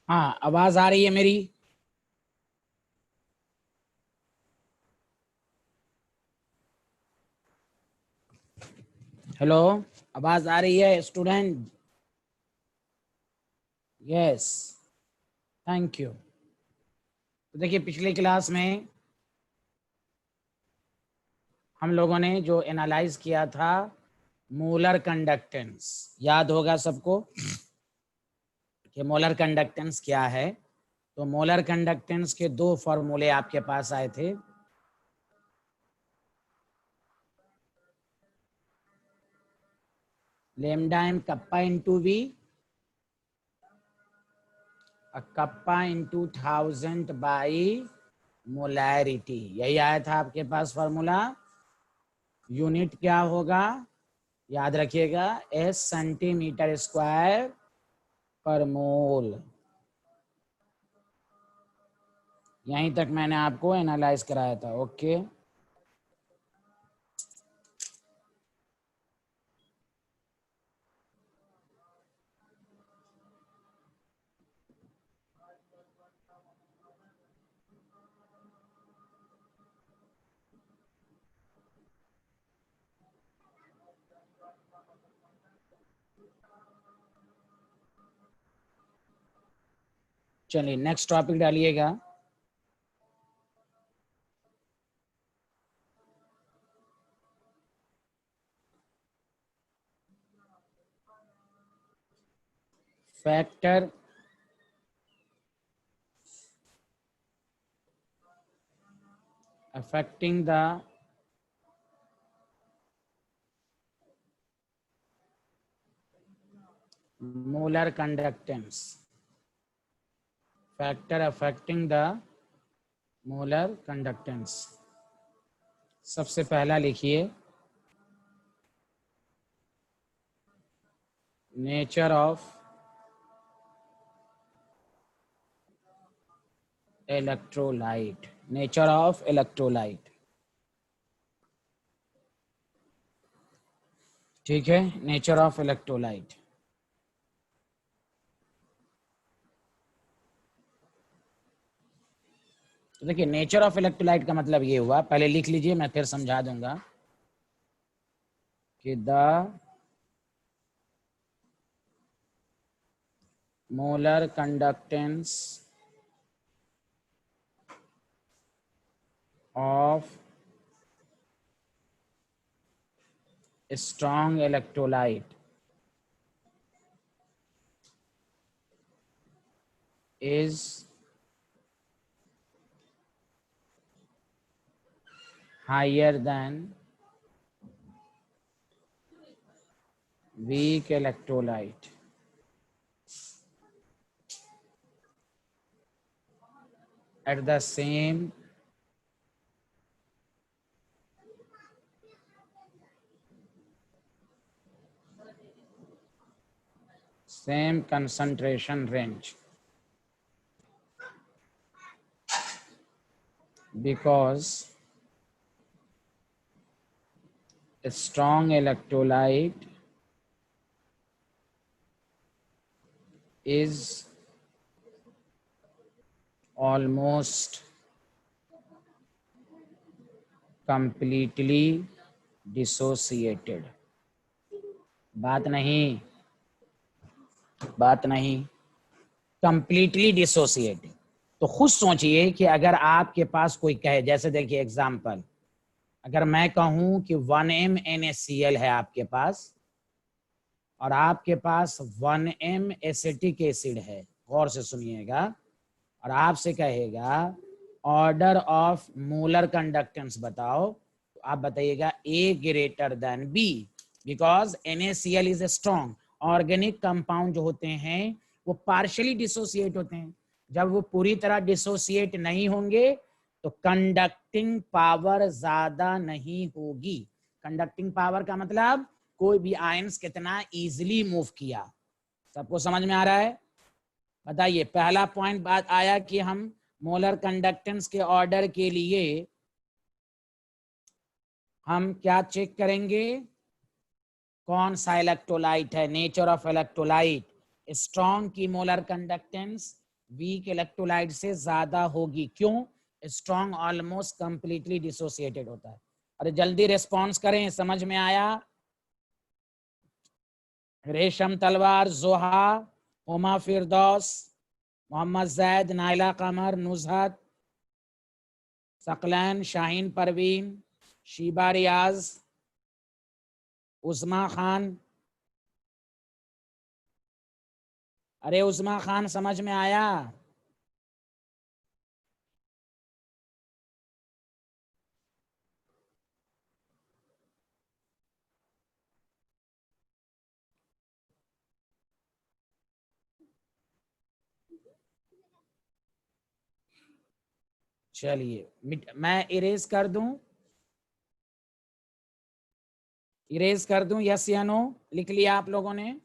हाँ, आवाज आ रही है मेरी? हेलो, आवाज आ रही है स्टूडेंट? Yes, thank you. तो देखिए, पिछली क्लास में हम लोगों ने जो एनालाइज किया था मोलर कंडक्टेंस, याद होगा सबको कि मोलर कंडक्टेंस क्या है। तो मोलर कंडक्टेंस के दो फॉर्मूले आपके पास आए थे। Lambda M kappa into V, kappa into 1000 by molarity, यही आया था आपके पास फॉर्मूला। यूनिट क्या होगा याद रखिएगा, एस सेंटीमीटर स्क्वायर पर मोल। यहीं तक मैंने आपको एनालाइज कराया था। ओके, चलिए नेक्स्ट टॉपिक डालिएगा। Factor affecting the molar conductance, factor affecting the molar conductance। सबसे पहला लिखिए nature of electrolyte, nature of electrolyte. ठीक है, नेचर ऑफ इलेक्ट्रोलाइट। तो देखिए, नेचर ऑफ इलेक्ट्रोलाइट का मतलब ये हुआ, पहले लिख लीजिए, मैं फिर समझा दूंगा कि the molar conductance of strong electrolyte is higher than weak electrolyte at the same concentration range, because a strong electrolyte is almost completely dissociated। बात नहीं, बात नहीं, कंप्लीटली डिसोसिएटेड। तो खुद सोचिए कि अगर आपके पास कोई कहे, जैसे देखिए एग्जांपल, अगर मैं कहूं कि 1m NaCl है आपके पास, और आपके पास 1m एसिटिक एसिड है, गौर से सुनिएगा, और आपसे कहेगा ऑर्डर ऑफ मोलर कंडक्टेंस बताओ, तो आप बताइएगा A greater than B, because NaCl is a strong. Organic compound जो होते हैं वो पार्शियली डिसोसिएट होते हैं, जब वो पूरी तरह डिसोसिएट नहीं होंगे तो कंडक्टिंग पावर ज्यादा नहीं होगी। कंडक्टिंग पावर का मतलब कोई भी आयंस कितना इजीली मूव किया। सबको समझ में आ रहा है? बताइए, पहला पॉइंट बात आया कि हम मोलर कंडक्टेंस के ऑर्डर के लिए हम क्या चेक करेंगे, कौन सा इलेक्ट्रोलाइट है, नेचर ऑफ इलेक्ट्रोलाइट। स्ट्रॉन्ग की मोलर कंडक्टेंस वीक इलेक्ट्रोलाइट से ज्यादा होगी। क्यों? स्ट्रॉन्ग ऑलमोस्ट कंप्लीटली डिसोसिएटेड होता है। अरे जल्दी रिस्पॉन्स करें, समझ में आया? रेशम तलवार, जोहा, हुमा फिरदौस, मोहम्मद जैद, नाइला कमर, नुजहत, सकलैन, शाहीन परवीन, शीबा रियाज, उस्मा खान। अरे उस्मा खान समझ में आया? चलिए मैं इरेज कर दूं, इरेज कर दूं, यस या नो? लिख लिया आप लोगों ने?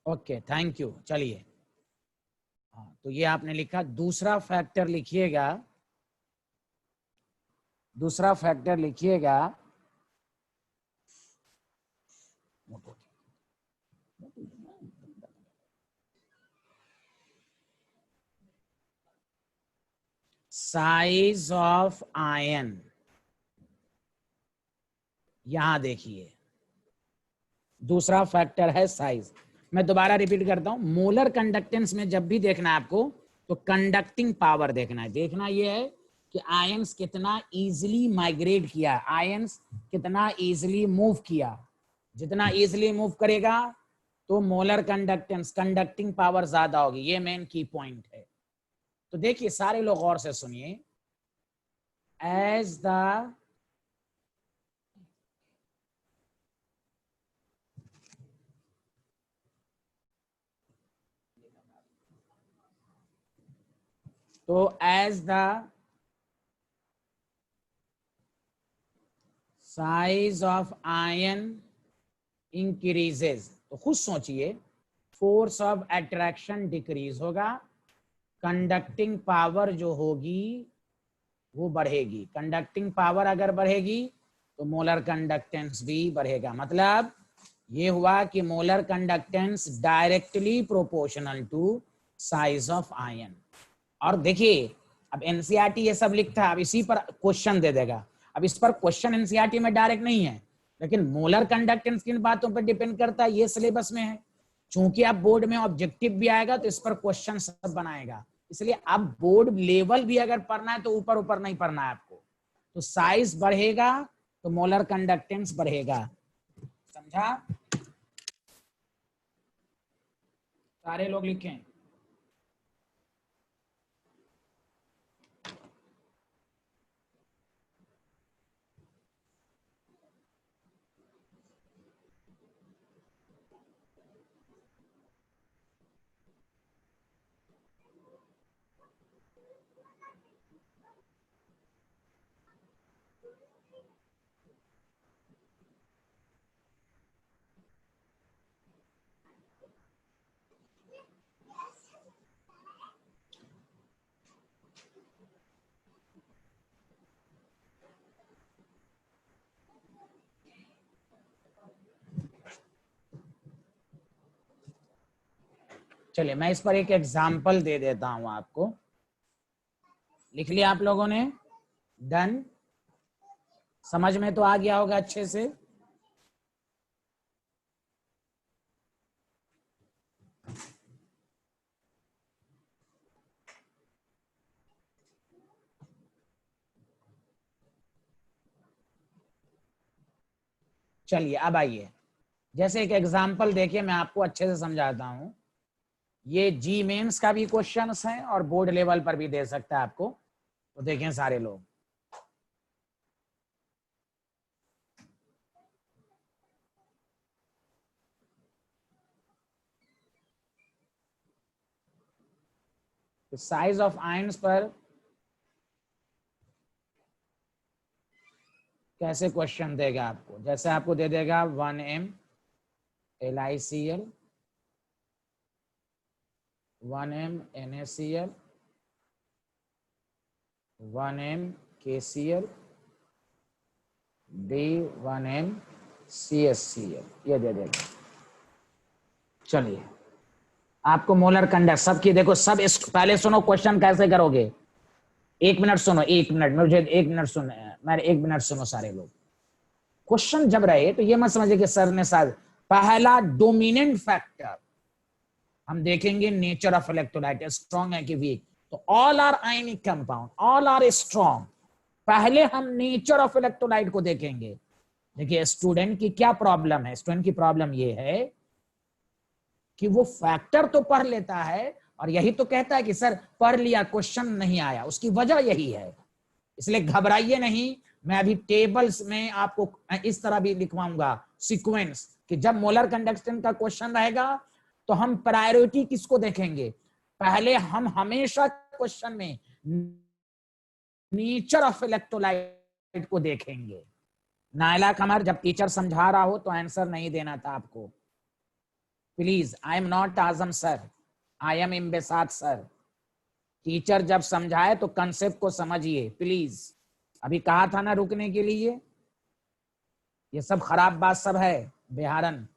Okay thank you. चलिए हाँ, तो ये आपने लिखा। दूसरा फैक्टर लिखिएगा, दूसरा फैक्टर लिखिएगा, साइज ऑफ आयन। यहां देखिए दूसरा फैक्टर है साइज। मैं दोबारा रिपीट करता हूं, मोलर कंडक्टेंस में जब भी देखना है आपको तो कंडक्टिंग पावर देखना है। देखना यह है कि आयंस कितना इजीली माइग्रेट किया, आयंस कितना इजीली मूव किया। जितना इजीली मूव करेगा तो मोलर कंडक्टेंस, कंडक्टिंग पावर ज्यादा होगी। ये मेन की पॉइंट है। तो देखिए सारे लोग गौर से सुनिए। एज द तो as the size of ion increases, तो खुद सोचिए, फोर्स ऑफ अट्रैक्शन डिक्रीज होगा, कंडक्टिंग पावर जो होगी वो बढ़ेगी। कंडक्टिंग पावर अगर बढ़ेगी तो मोलर कंडक्टेंस भी बढ़ेगा। मतलब ये हुआ कि molar conductance directly proportional to size of ion. और देखिए अब एनसीईआरटी ये सब लिखता है, अब इसी पर क्वेश्चन दे देगा। अब इस पर क्वेश्चन एनसीईआरटी में डायरेक्ट नहीं है, लेकिन मोलर कंडक्टेंस किन बातों पर डिपेंड करता है ये सिलेबस में है। चूंकि अब बोर्ड में ऑब्जेक्टिव भी आएगा तो इस पर क्वेश्चन सब बनाएगा, इसलिए अब बोर्ड लेवल भी अगर पढ़ना है तो ऊपर ऊपर नहीं पढ़ना है आपको। तो साइज बढ़ेगा तो मोलर कंडक्टेंस बढ़ेगा। समझा? सारे लोग लिखें। चलिए मैं इस पर एक एग्जाम्पल दे देता हूं आपको। लिख लिया आप लोगों ने? डन? समझ में तो आ गया होगा अच्छे से। चलिए अब आइए, जैसे एक एग्जाम्पल देखिए, मैं आपको अच्छे से समझाता हूं। ये जी मेंस का भी क्वेश्चन है और बोर्ड लेवल पर भी दे सकता है आपको। तो देखें सारे लोग, तो साइज ऑफ आयंस पर कैसे क्वेश्चन देगा आपको। जैसे आपको दे देगा 1m LiCl, 1m NaCl, 1m KCl, D 1m CaCl, ये दे देगा। चलिए आपको मोलर कंडक्ट सबकी देखो, सब पहले सुनो क्वेश्चन कैसे करोगे। 1 मिनट सुनो, 1 मिनट मुझे 1 मिनट सुनो, मैं 1 मिनट सुनो सारे लोग। क्वेश्चन जब रहे तो ये मत समझिए कि सर ने शायद, पहला डोमिनेंट फैक्टर हम देखेंगे नेचर ऑफ इलेक्ट्रोलाइट, स्ट्रॉन्ग है कि वीक। तो all are ionic compound, all are strong. पहले हम नेचर ऑफ इलेक्ट्रोलाइट को देखेंगे। देखिए स्टूडेंट की क्या प्रॉब्लम है, स्टूडेंट की प्रॉब्लम ये है कि वो फैक्टर तो पढ़ लेता है और यही तो कहता है कि सर पढ़ लिया क्वेश्चन नहीं आया। उसकी वजह यही है, इसलिए घबराइए नहीं। मैं अभी टेबल्स में आपको इस तरह भी लिखवाऊंगा सीक्वेंस, कि जब मोलर कंडक्शन का क्वेश्चन रहेगा तो हम प्रायोरिटी किसको देखेंगे। पहले हम हमेशा क्वेश्चन में नेचर ऑफ इलेक्ट्रोलाइट को देखेंगे। नायला कमर, जब टीचर समझा रहा हो तो आंसर नहीं देना था आपको please. I am not Azam sir, I am embarrassed sir. Teacher जब समझाए तो कंसेप्ट को समझिए प्लीज। अभी कहा था ना रुकने के लिए, ये सब खराब बात सब है, बेहारन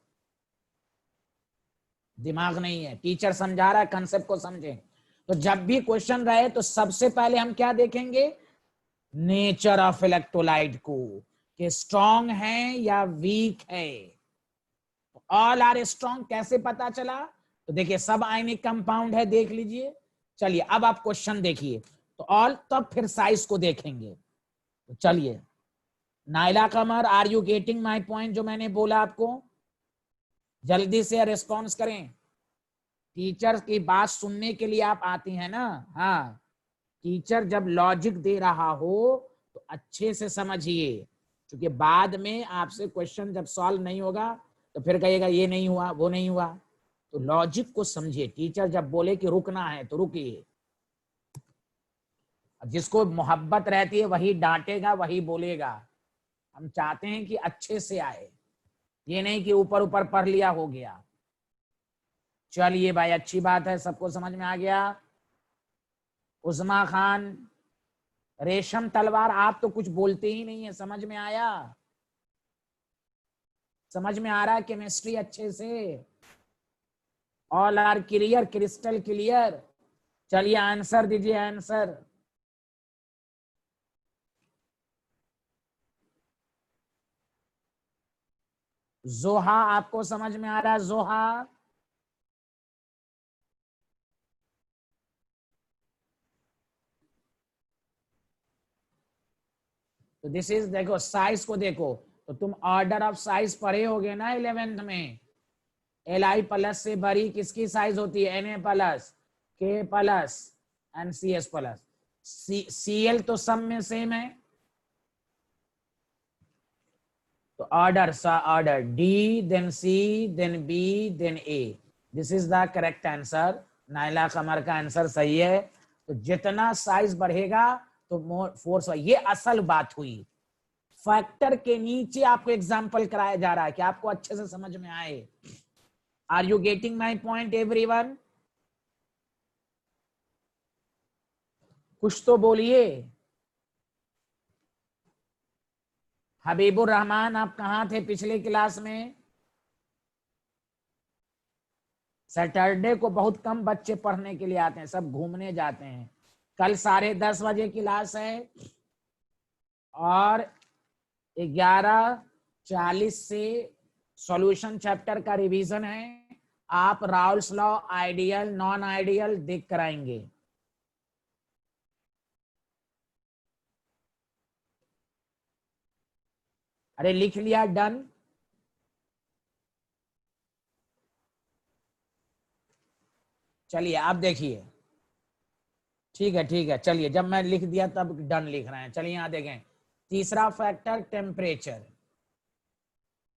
दिमाग नहीं है। टीचर समझा रहा है, कंसेप्ट को समझें। तो जब भी क्वेश्चन रहे तो सबसे पहले हम क्या देखेंगे, नेचर ऑफ इलेक्ट्रोलाइट को, कि स्ट्रॉन्ग है या वीक है। ऑल आर स्ट्रॉन्ग कैसे पता चला, तो देखिए सब आयनिक कंपाउंड है, देख लीजिए। चलिए अब आप क्वेश्चन देखिए, तो ऑल, तब फिर साइज को देखेंगे। तो चलिए Naila Qamar, are you getting my point जो मैंने बोला आपको। जल्दी से रिस्पॉन्स करें, टीचर की बात सुनने के लिए आप आती हैं ना। हाँ, टीचर जब लॉजिक दे रहा हो तो अच्छे से समझिए, क्योंकि बाद में आपसे क्वेश्चन जब सॉल्व नहीं होगा तो फिर कहिएगा ये नहीं हुआ वो नहीं हुआ। तो लॉजिक को समझिए, टीचर जब बोले कि रुकना है तो रुकिए। जिसको मोहब्बत रहती है वही डांटेगा, वही बोलेगा। हम चाहते हैं कि अच्छे से आए, ये नहीं कि ऊपर ऊपर पढ़ लिया हो गया। चलिए भाई अच्छी बात है, सबको समझ में आ गया। उस्मा खान, रेशम तलवार, आप तो कुछ बोलते ही नहीं है, समझ में आया? समझ में आ रहा है केमिस्ट्री अच्छे से? All are clear, crystal clear. चलिए आंसर दीजिए, आंसर। जोहा, आपको समझ में आ रहा है जोहा? तो दिस इज, देखो साइज को देखो, तो तुम ऑर्डर ऑफ साइज पढ़े होगे ना 11th में। Li+ से बड़ी किसकी साइज होती है, Na+, K+ and CS+। Cl तो सब में सेम है। तो ऑर्डर सा order D, then C, then B, then A। This is the correct answer. Naila Qamar का आंसर सही है। तो जितना साइज बढ़ेगा तो मोर फोर्स, ये असल बात हुई। फैक्टर के नीचे आपको एग्जांपल कराया जा रहा है कि आपको अच्छे से समझ में आए। Are you getting my point everyone? कुछ तो बोलिए। हबीबुर रहमान, आप कहाँ थे पिछले क्लास में? सैटरडे को बहुत कम बच्चे पढ़ने के लिए आते हैं, सब घूमने जाते हैं। कल 10:30 क्लास है और 11:40 से सॉल्यूशन चैप्टर का रिवीजन है। आप Raoult's law, ideal, non ideal देख कर आएंगे। अरे लिख लिया, डन। चलिए आप देखिए, ठीक है चलिए, जब मैं लिख दिया तब डन लिख रहे हैं। चलिए यहाँ देखें, तीसरा फैक्टर टेम्परेचर।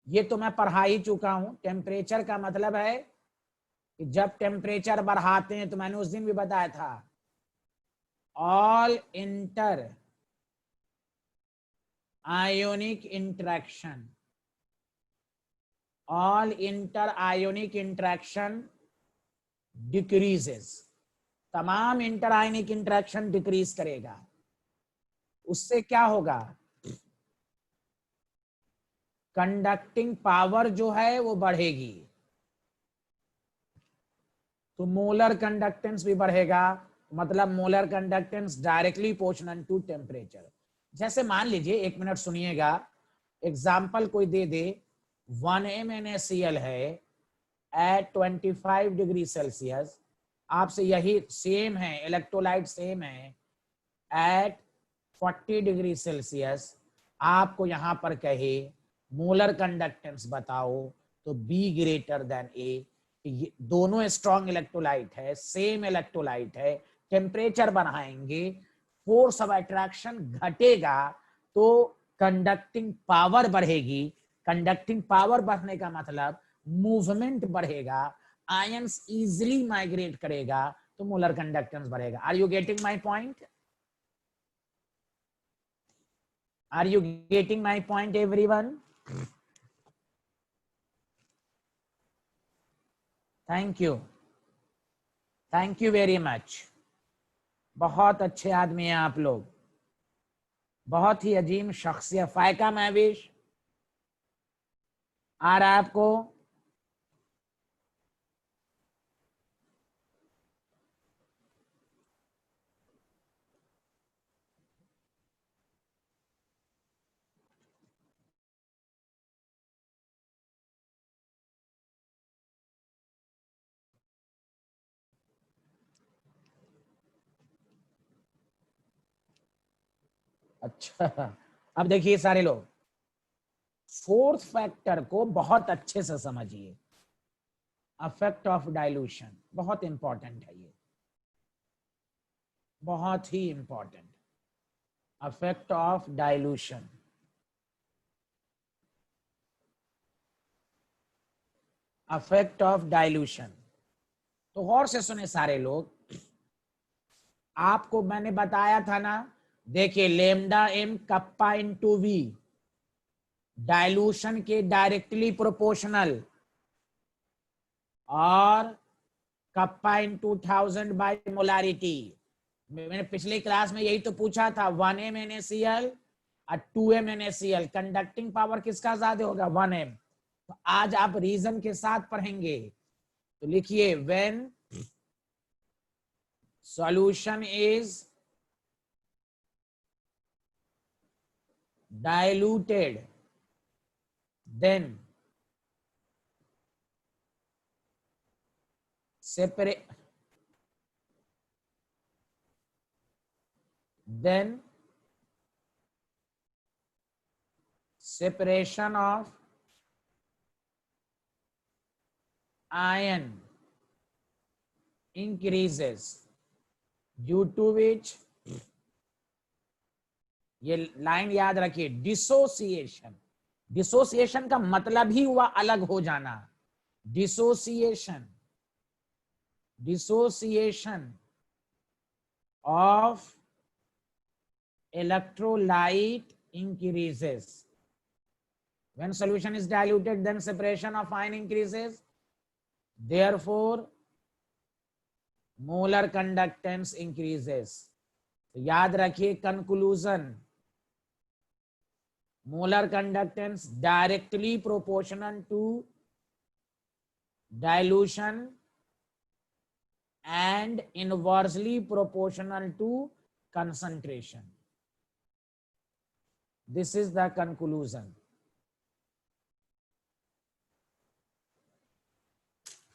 ये तो मैं पढ़ा ही चुका हूं। टेम्परेचर का मतलब है कि जब टेम्परेचर बढ़ाते हैं, तो मैंने उस दिन भी बताया था, all inter ionic interaction, all inter ionic interaction decreases. तमाम इंटर आयोनिक इंटरेक्शन डिक्रीज करेगा। उससे क्या होगा, कंडक्टिंग पावर जो है वो बढ़ेगी, तो मोलर कंडक्टेंस भी बढ़ेगा, मतलब molar conductance directly proportional to temperature. जैसे मान लीजिए, एक मिनट सुनिएगा, एग्जाम्पल कोई दे दे, 1 MnAcL है एट 25 डिग्री सेल्सियस, आपसे यही सेम है, इलेक्ट्रोलाइट सेम है एट 40 डिग्री सेल्सियस, आपको यहां पर कहे मोलर कंडक्टेंस बताओ, तो B ग्रेटर देन A। ये दोनों स्ट्रॉन्ग इलेक्ट्रोलाइट है, सेम इलेक्ट्रोलाइट है, टेम्परेचर बढ़ाएंगे, फोर्स ऑफ अट्रैक्शन घटेगा, तो कंडक्टिंग पावर बढ़ेगी। कंडक्टिंग पावर बढ़ने का मतलब मूवमेंट बढ़ेगा, आयंस इजीली माइग्रेट करेगा, तो मोलर कंडक्टेंस बढ़ेगा। Are you getting my point? Are you getting my point, everyone? Thank you. Thank you very much. बहुत अच्छे आदमी हैं आप लोग, बहुत ही अजीम शख्सियत। फायका महविश आ रहा है आपको? अच्छा, अब देखिए सारे लोग, फोर्थ फैक्टर को बहुत अच्छे से समझिए। अफेक्ट ऑफ डाइल्यूशन बहुत इंपॉर्टेंट है, ये बहुत ही important. Effect of dilution, effect of dilution. तो गौर से सुने सारे लोग, आपको मैंने बताया था ना, देखिए lambda M kappa into V dilution के डायरेक्टली प्रोपोर्शनल, और कप्पा इंटू 1000 बाई मोलारिटी। मैंने पिछले क्लास में यही तो पूछा था, 1 MnAcL और 2 MnAcL, कंडक्टिंग पावर किसका ज्यादा होगा? 1m। तो आज आप रीजन के साथ पढ़ेंगे, तो लिखिए, when solution is diluted, then separate, then separation of ion increases, due to which, ये लाइन याद रखिए, डिसोसिएशन। डिसोसिएशन का मतलब ही हुआ अलग हो जाना। Dissociation, dissociation of electrolyte increases. When solution is diluted, then separation of ion increases, therefore molar conductance increases. तो याद रखिए conclusion, molar conductance directly proportional to dilution and inversely proportional to concentration. This is the conclusion.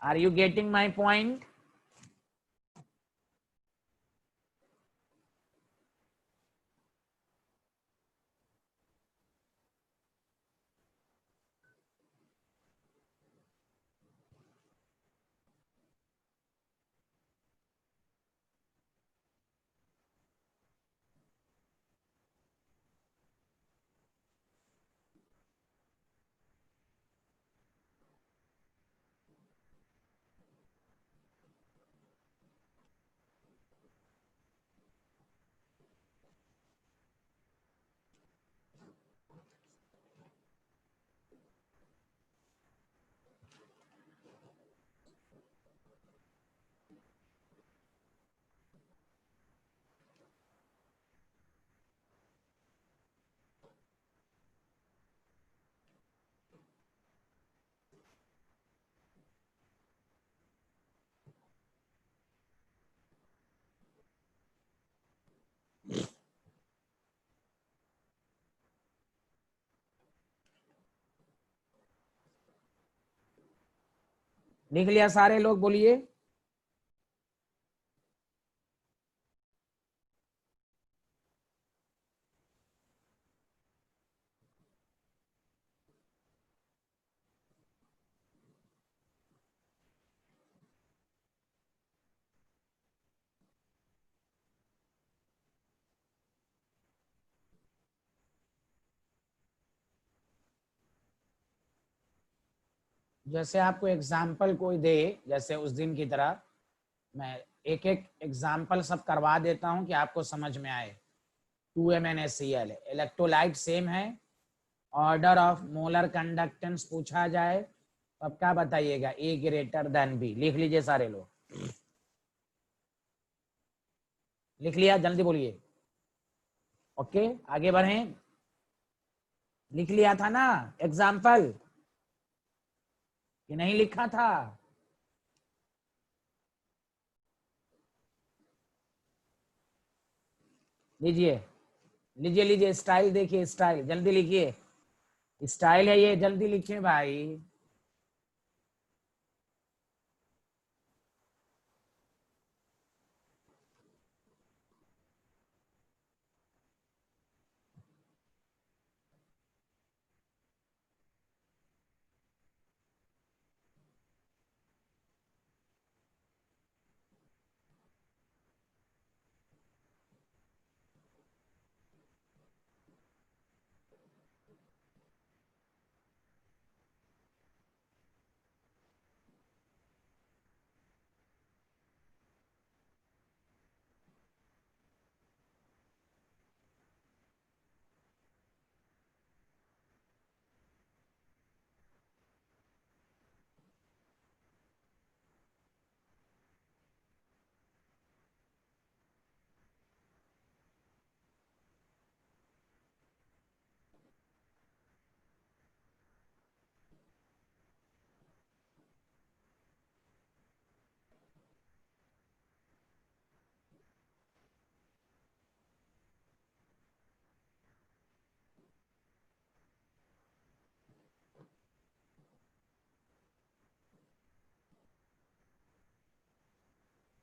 Are you getting my point? लिख लिया सारे लोग, बोलिए। जैसे आपको एग्जाम्पल कोई दे, जैसे उस दिन की तरह, मैं एक एक एग्जाम्पल सब करवा देता हूं कि आपको समझ में आए। 2MnAcL इलेक्ट्रोलाइट सेम है, ऑर्डर ऑफ मोलर कंडक्टेंस पूछा जाए तो अब क्या बताइएगा, ए ग्रेटर देन बी। लिख लीजिए सारे लोग, लिख लिया, जल्दी बोलिए। ओके, आगे बढ़ें। लिख लिया था ना एग्जाम्पल, कि नहीं लिखा था? लीजिए, लीजिए, लीजिए, स्टाइल देखिए, स्टाइल जल्दी लिखिए, स्टाइल है ये, जल्दी लिखिए भाई।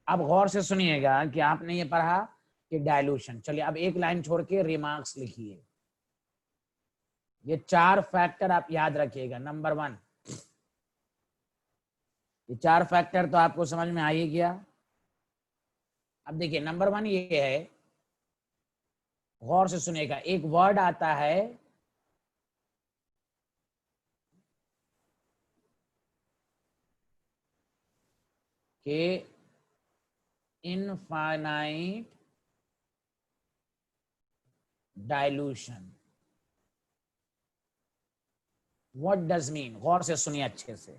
अब गौर से सुनिएगा कि आपने ये पढ़ा कि डायलूशन। चलिए अब एक लाइन छोड़ के रिमार्क्स लिखिए। ये 4 फैक्टर आप याद रखिएगा। नंबर 1, ये 4 फैक्टर तो आपको समझ में आ ही गया। अब देखिए नंबर 1 ये है, गौर से सुनिएगा, एक वर्ड आता है कि infinite dilution. What does mean? गौर से सुनिए, अच्छे से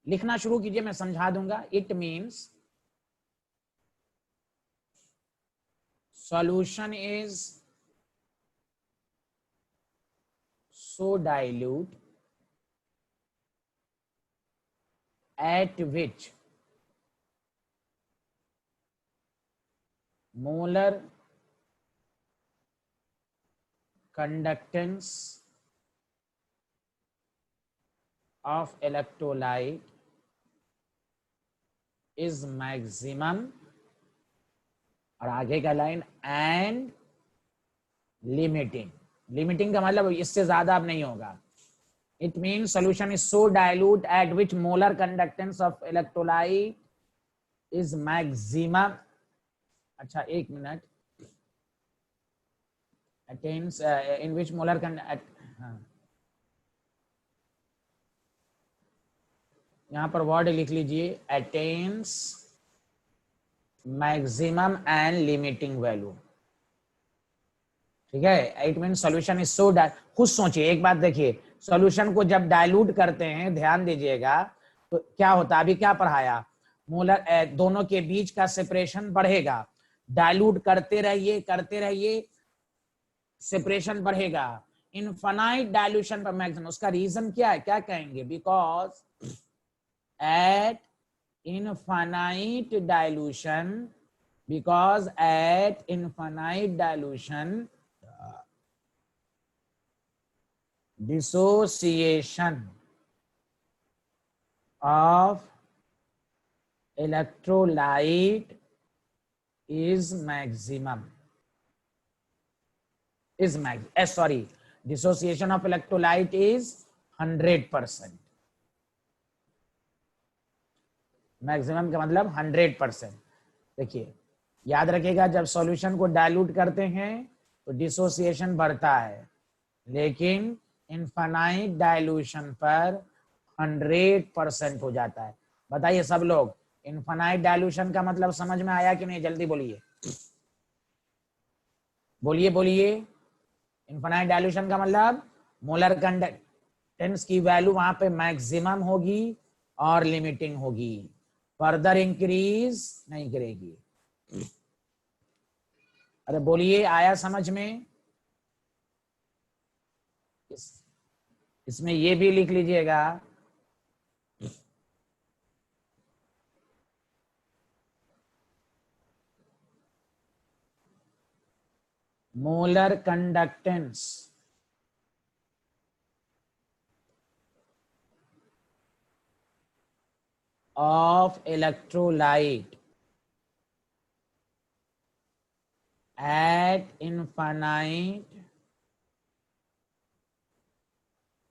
लिखना शुरू कीजिए, मैं समझा दूंगा। It means solution is so dilute at which molar conductance of electrolyte is maximum, और आगे का लाइन, एंड लिमिटिंग। लिमिटिंग का मतलब इससे ज्यादा अब नहीं होगा। It mean solution is so dilute eight which molar conductance of electrolyte is maximum. अच्छा एक मिनट, अटेन्स इन विच मोलर यहां पर वर्ड लिख लीजिए, attains maximum and limiting value. ठीक है, it mean solution is so, खुद सोचिए एक बात, देखिए सॉल्यूशन को जब डाइल्यूट करते हैं, ध्यान दीजिएगा, तो क्या होता है, अभी क्या पढ़ाया, मोलर दोनों के बीच का सेपरेशन बढ़ेगा। डाइल्यूट करते रहिए, सेपरेशन बढ़ेगा। इनफाइनाइट डाइल्यूशन पर मैक्सिमम, उसका रीजन क्या है, क्या कहेंगे, because at infinite dilution, because at infinite dilution dissociation of electrolyte is maximum, sorry, dissociation of electrolyte is 100%. Maximum का मतलब 100%। देखिए याद रखिएगा, जब सॉल्यूशन को डाइल्यूट करते हैं तो डिसोसिएशन बढ़ता है, लेकिन इनफाइनाइट डाइल्यूशन पर 100% हो जाता है। बताइए सब लोग, इनफाइनाइट डाइल्यूशन का मतलब समझ में आया कि नहीं? जल्दी बोलिए, बोलिए बोलिए। इनफाइनाइट डाइल्यूशन का मतलब मोलर कंडक्टेंस की वैल्यू वहां पे मैक्सिमम होगी और लिमिटिंग होगी, फर्दर इंक्रीज नहीं करेगी। अरे बोलिए, आया समझ में? इसमें ये भी लिख लीजिएगा, molar conductance of electrolyte at infinite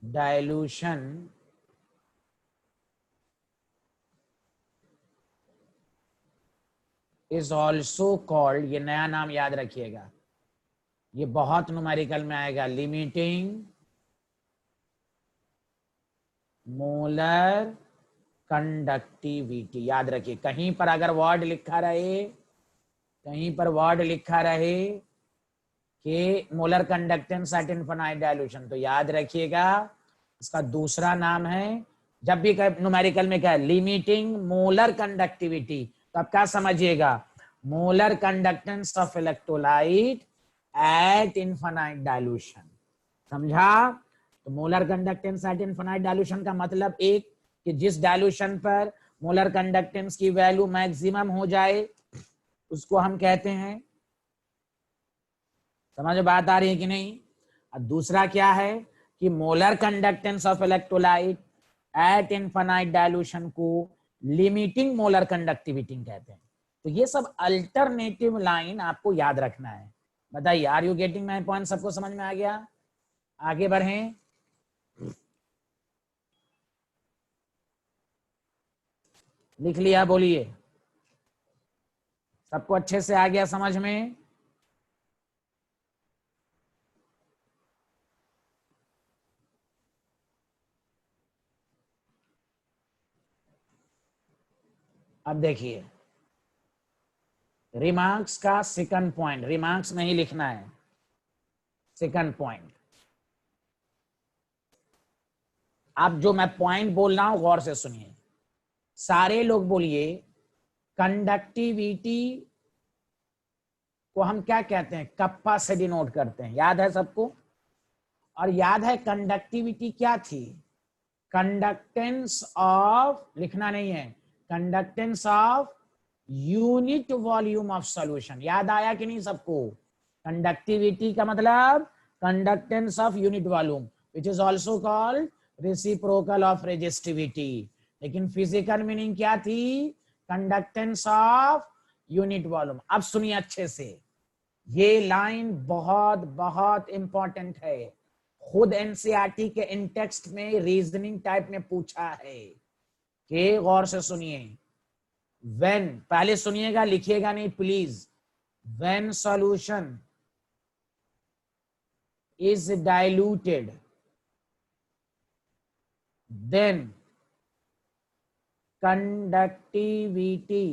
dilution is also called, ये नया नाम याद रखिएगा, ये बहुत न्यूमेरिकल में आएगा, लिमिटिंग मोलर कंडक्टिविटी। याद रखिए, कहीं पर अगर वर्ड लिखा रहे, कहीं पर वर्ड लिखा रहे कि molar conductance at infinite dilution, तो याद रखिएगा इसका दूसरा नाम है, जब भी न्यूमेरिकल में क्या है, लिमिटिंग मोलर कंडक्टिविटी, तो आप क्या समझिएगा, molar conductance of electrolyte at infinite dilution. समझा? तो molar conductance at infinite dilution का मतलब एक कि जिस डाइल्यूशन पर मोलर कंडक्टेंस की वैल्यू मैक्सिमम हो जाए उसको हम कहते हैं। समझ बात आ रही है कि नहीं? अब दूसरा क्या है कि molar conductance of electrolyte at infinite dilution को लिमिटिंग मोलर कंडक्टिविटी कहते हैं। तो ये सब अल्टरनेटिव लाइन आपको याद रखना है। बताइए, are you getting my point? सबको समझ में आ गया? आगे बढ़ें। लिख लिया? बोलिए, सबको अच्छे से आ गया समझ में? अब देखिए, रिमार्क्स का सेकंड पॉइंट, रिमार्क्स नहीं लिखना है, सेकंड पॉइंट। अब जो मैं पॉइंट बोल रहा हूं गौर से सुनिए, सारे लोग बोलिए, कंडक्टिविटी को हम क्या कहते हैं? कप्पा से डिनोट करते हैं, याद है सबको? और याद है कंडक्टिविटी क्या थी? कंडक्टेंस ऑफ, लिखना नहीं है, conductance of unit volume of solution. याद आया कि नहीं सबको? कंडक्टिविटी का मतलब conductance of unit volume, which is also called reciprocal of resistivity. लेकिन फिजिकल मीनिंग क्या थी? Conductance of unit volume. अब सुनिए अच्छे से, ये लाइन बहुत बहुत इंपॉर्टेंट है, खुद एनसीईआरटी के इन टेक्स्ट में रीजनिंग टाइप में पूछा है कि गौर से सुनिए। व्हेन, पहले सुनिएगा, लिखिएगा नहीं please. When solution is diluted then conductivity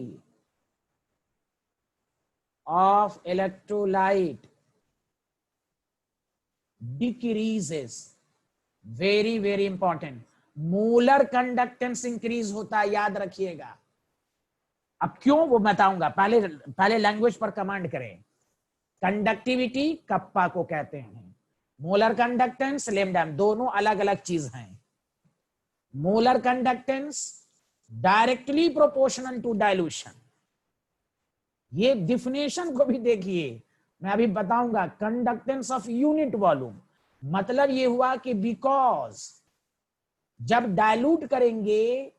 of electrolyte decreases, very very important, molar conductance increase होता है, याद रखिएगा। अब क्यों वो बताऊंगा, पहले लैंग्वेज पर कमांड करें। कंडक्टिविटी कप्पा को कहते हैं, मोलर कंडक्टेंस लेमडा, दोनों अलग अलग चीज हैं। Molar conductance directly proportional to dilution, ये डिफिनेशन को भी देखिए, मैं अभी बताऊंगा। कंडक्टेंस ऑफ यूनिट वॉल्यूम मतलब ये हुआ कि बिकॉज जब डाइल्यूट करेंगे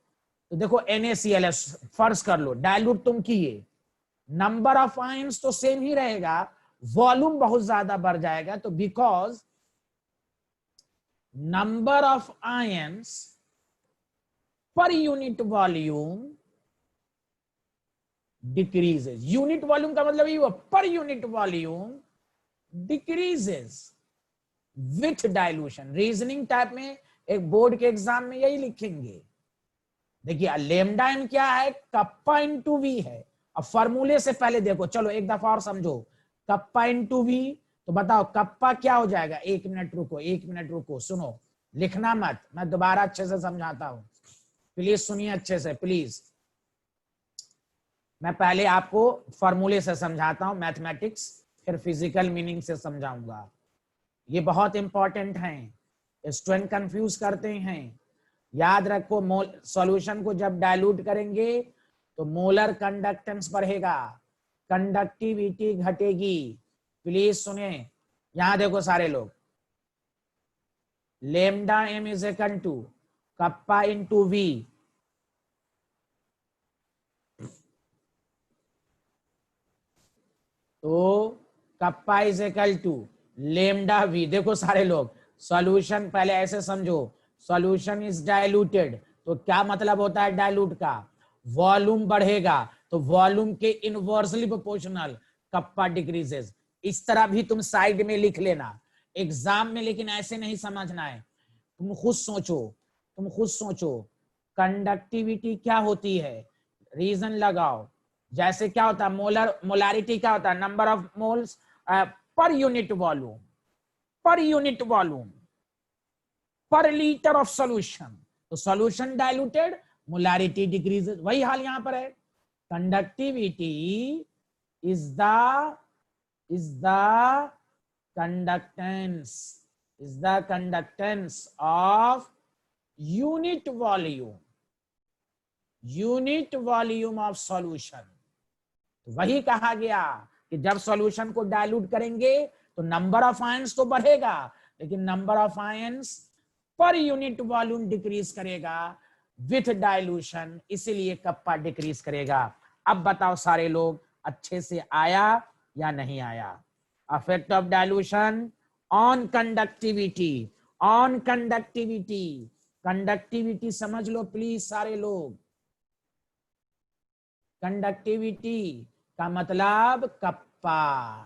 तो देखो NaCl फर्ज कर लो, डायल्यूट तुम किए, नंबर ऑफ आयंस तो सेम ही रहेगा, वॉल्यूम बहुत ज्यादा बढ़ जाएगा, तो because number of ions per unit volume decreases. Unit volume का मतलब ये हुआ per unit volume decreases with dilution. Reasoning type में एक बोर्ड के एग्जाम में यही लिखेंगे। देखिए लेमडा एम क्या है, कप्पा इंटू वी है। अब फॉर्मूले से पहले देखो, चलो एक दफा और समझो, कप्पा इंटू वी, तो बताओ कप्पा क्या हो जाएगा। एक मिनट रुको, एक मिनट रुको, सुनो, लिखना मत, मैं दोबारा अच्छे से समझाता हूं, प्लीज सुनिए अच्छे से प्लीज। मैं पहले आपको फॉर्मूले से समझाता हूं मैथमेटिक्स, फिर फिजिकल मीनिंग से समझाऊंगा। ये बहुत इंपॉर्टेंट है, स्टूडेंट कंफ्यूज करते हैं। याद रखो, सॉल्यूशन को जब डाइल्यूट करेंगे तो मोलर कंडक्टेंस बढ़ेगा, कंडक्टिविटी घटेगी। प्लीज सुने, यहां देखो सारे लोग, lambda M is equal to kappa into V. तो kappa is equal to lambda V. देखो सारे लोग, सॉल्यूशन पहले ऐसे समझो, सॉल्यूशन इज डाइल्यूटेड, तो क्या मतलब होता है डाइल्यूट का, वॉल्यूम बढ़ेगा, तो वॉल्यूम के इनवर्सली प्रोपोर्शनल कप्पा डिक्रीजेस। इस तरह भी तुम साइड में लिख लेना एग्जाम में, लेकिन ऐसे नहीं समझना है, तुम खुद सोचो, तुम खुद सोचो कंडक्टिविटी क्या होती है, रीजन लगाओ। जैसे क्या होता है, मोलारिटी क्या होता है, number of moles per unit volume, per unit volume पर लीटर ऑफ सॉल्यूशन। तो सॉल्यूशन डाइल्यूटेड, मोलारिटी डिक्रीजेस, वही हाल यहां पर है। Conductivity is the conductance, is the conductance of unit volume of solution। वही कहा गया कि जब सॉल्यूशन को डाइल्यूट करेंगे तो नंबर ऑफ आयंस तो बढ़ेगा, लेकिन number of ions per unit volume decrease करेगा विथ डाइल्यूशन, इसीलिए कप्पा डिक्रीज करेगा। अब बताओ सारे लोग, अच्छे से आया या नहीं आया। Effect of dilution on conductivity, on conductivity, conductivity समझ लो प्लीज सारे लोग। कंडक्टिविटी का मतलब कप्पा,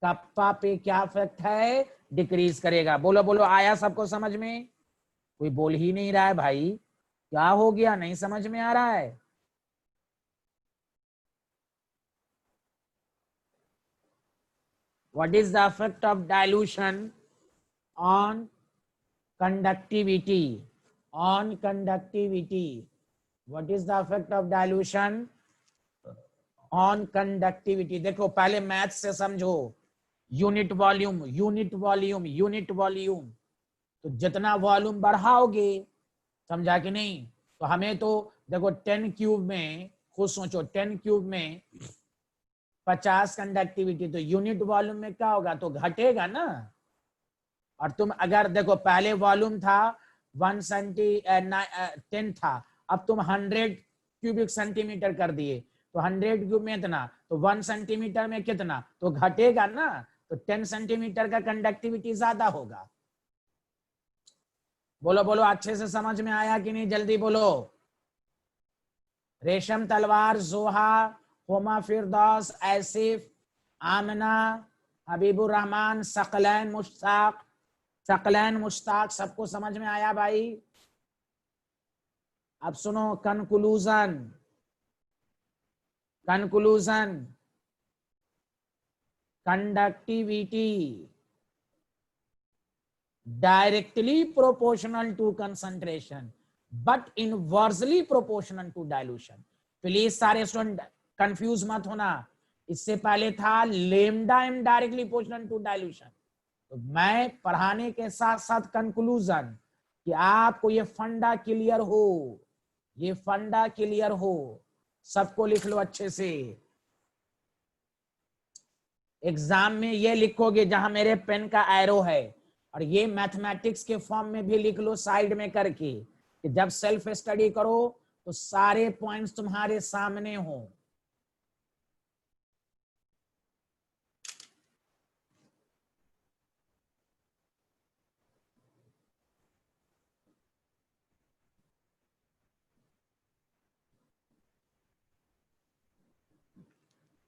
कप्पा पे क्या इफेक्ट है, डिक्रीज करेगा। बोलो बोलो, आया सबको समझ में? कोई बोल ही नहीं रहा है भाई, क्या हो गया, नहीं समझ में आ रहा है? What is the effect of dilution on conductivity? On conductivity, what is the effect of dilution on conductivity? देखो पहले मैथ से समझो, unit volume, unit volume, unit volume, तो जितना वॉल्यूम बढ़ाओगे, समझा कि नहीं, तो हमें तो देखो 10 क्यूब में, खुद सोचो 10 क्यूब में 50 कंडक्टिविटी, तो यूनिट वॉल्यूम में क्या होगा, तो घटेगा ना। और तुम अगर देखो पहले वॉल्यूम था 10 था, अब तुम 100 क्यूबिक सेंटीमीटर कर दिए, तो 100 क्यूब में इतना, तो 1 सेंटीमीटर में कितना, तो घटेगा ना। तो 10 सेंटीमीटर का कंडक्टिविटी ज्यादा होगा। बोलो बोलो, अच्छे से समझ में आया कि नहीं, जल्दी बोलो। रेशम तलवार, जोहा, होमा फिरदौस, ऐसिफ, आमना, हबीबुर रहमान, सकलैन मुश्ताक, सकलैन मुश्ताक, सबको समझ में आया भाई? अब सुनो conclusion, conclusion, conductivity directly proportional to concentration but inversely proportional to dilution। Please सारे स्टूडेंट कंफ्यूज मत होना, इससे पहले था lambda M directly proportional to dilution. तो मैं पढ़ाने के साथ साथ कंक्लूजन, कि आपको ये फंडा क्लियर हो, ये फंडा क्लियर हो, सबको लिख लो अच्छे से। एग्जाम में ये लिखोगे जहां मेरे पेन का एरो है, और ये मैथमेटिक्स के फॉर्म में भी लिख लो साइड में करके, कि जब सेल्फ स्टडी करो तो सारे पॉइंट्स तुम्हारे सामने हो।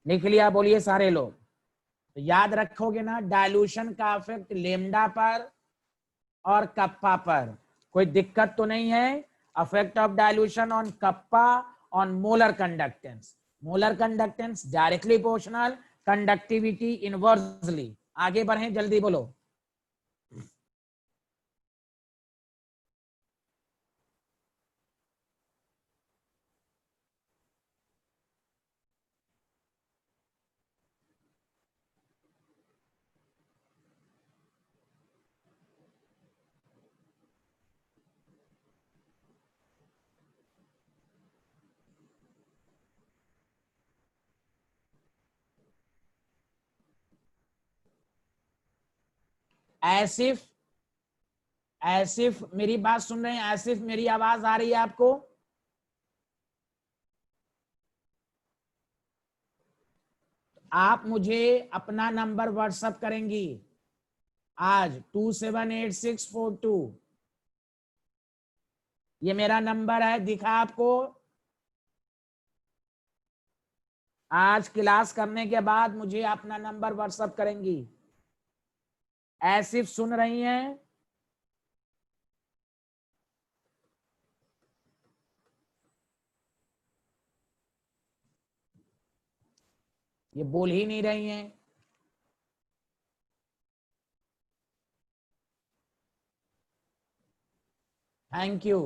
लिख लिया? बोलिए सारे लोग। तो याद रखोगे ना, डायलूशन का इफेक्ट लेमडा पर और कप्पा पर कोई दिक्कत तो नहीं है। Effect of dilution on kappa on molar conductance. Molar conductance directly proportional, conductivity inversely. आगे बढ़े, जल्दी बोलो। आसिफ, आसिफ मेरी बात सुन रहे हैं? आसिफ मेरी आवाज आ रही है आपको? आप मुझे अपना नंबर व्हाट्सएप करेंगी आज 278642। ये मेरा नंबर है, दिखा आपको? आज क्लास करने के बाद मुझे अपना नंबर व्हाट्सएप करेंगी। आसिफ सुन रही हैं? ये बोल ही नहीं रही हैं। Thank you.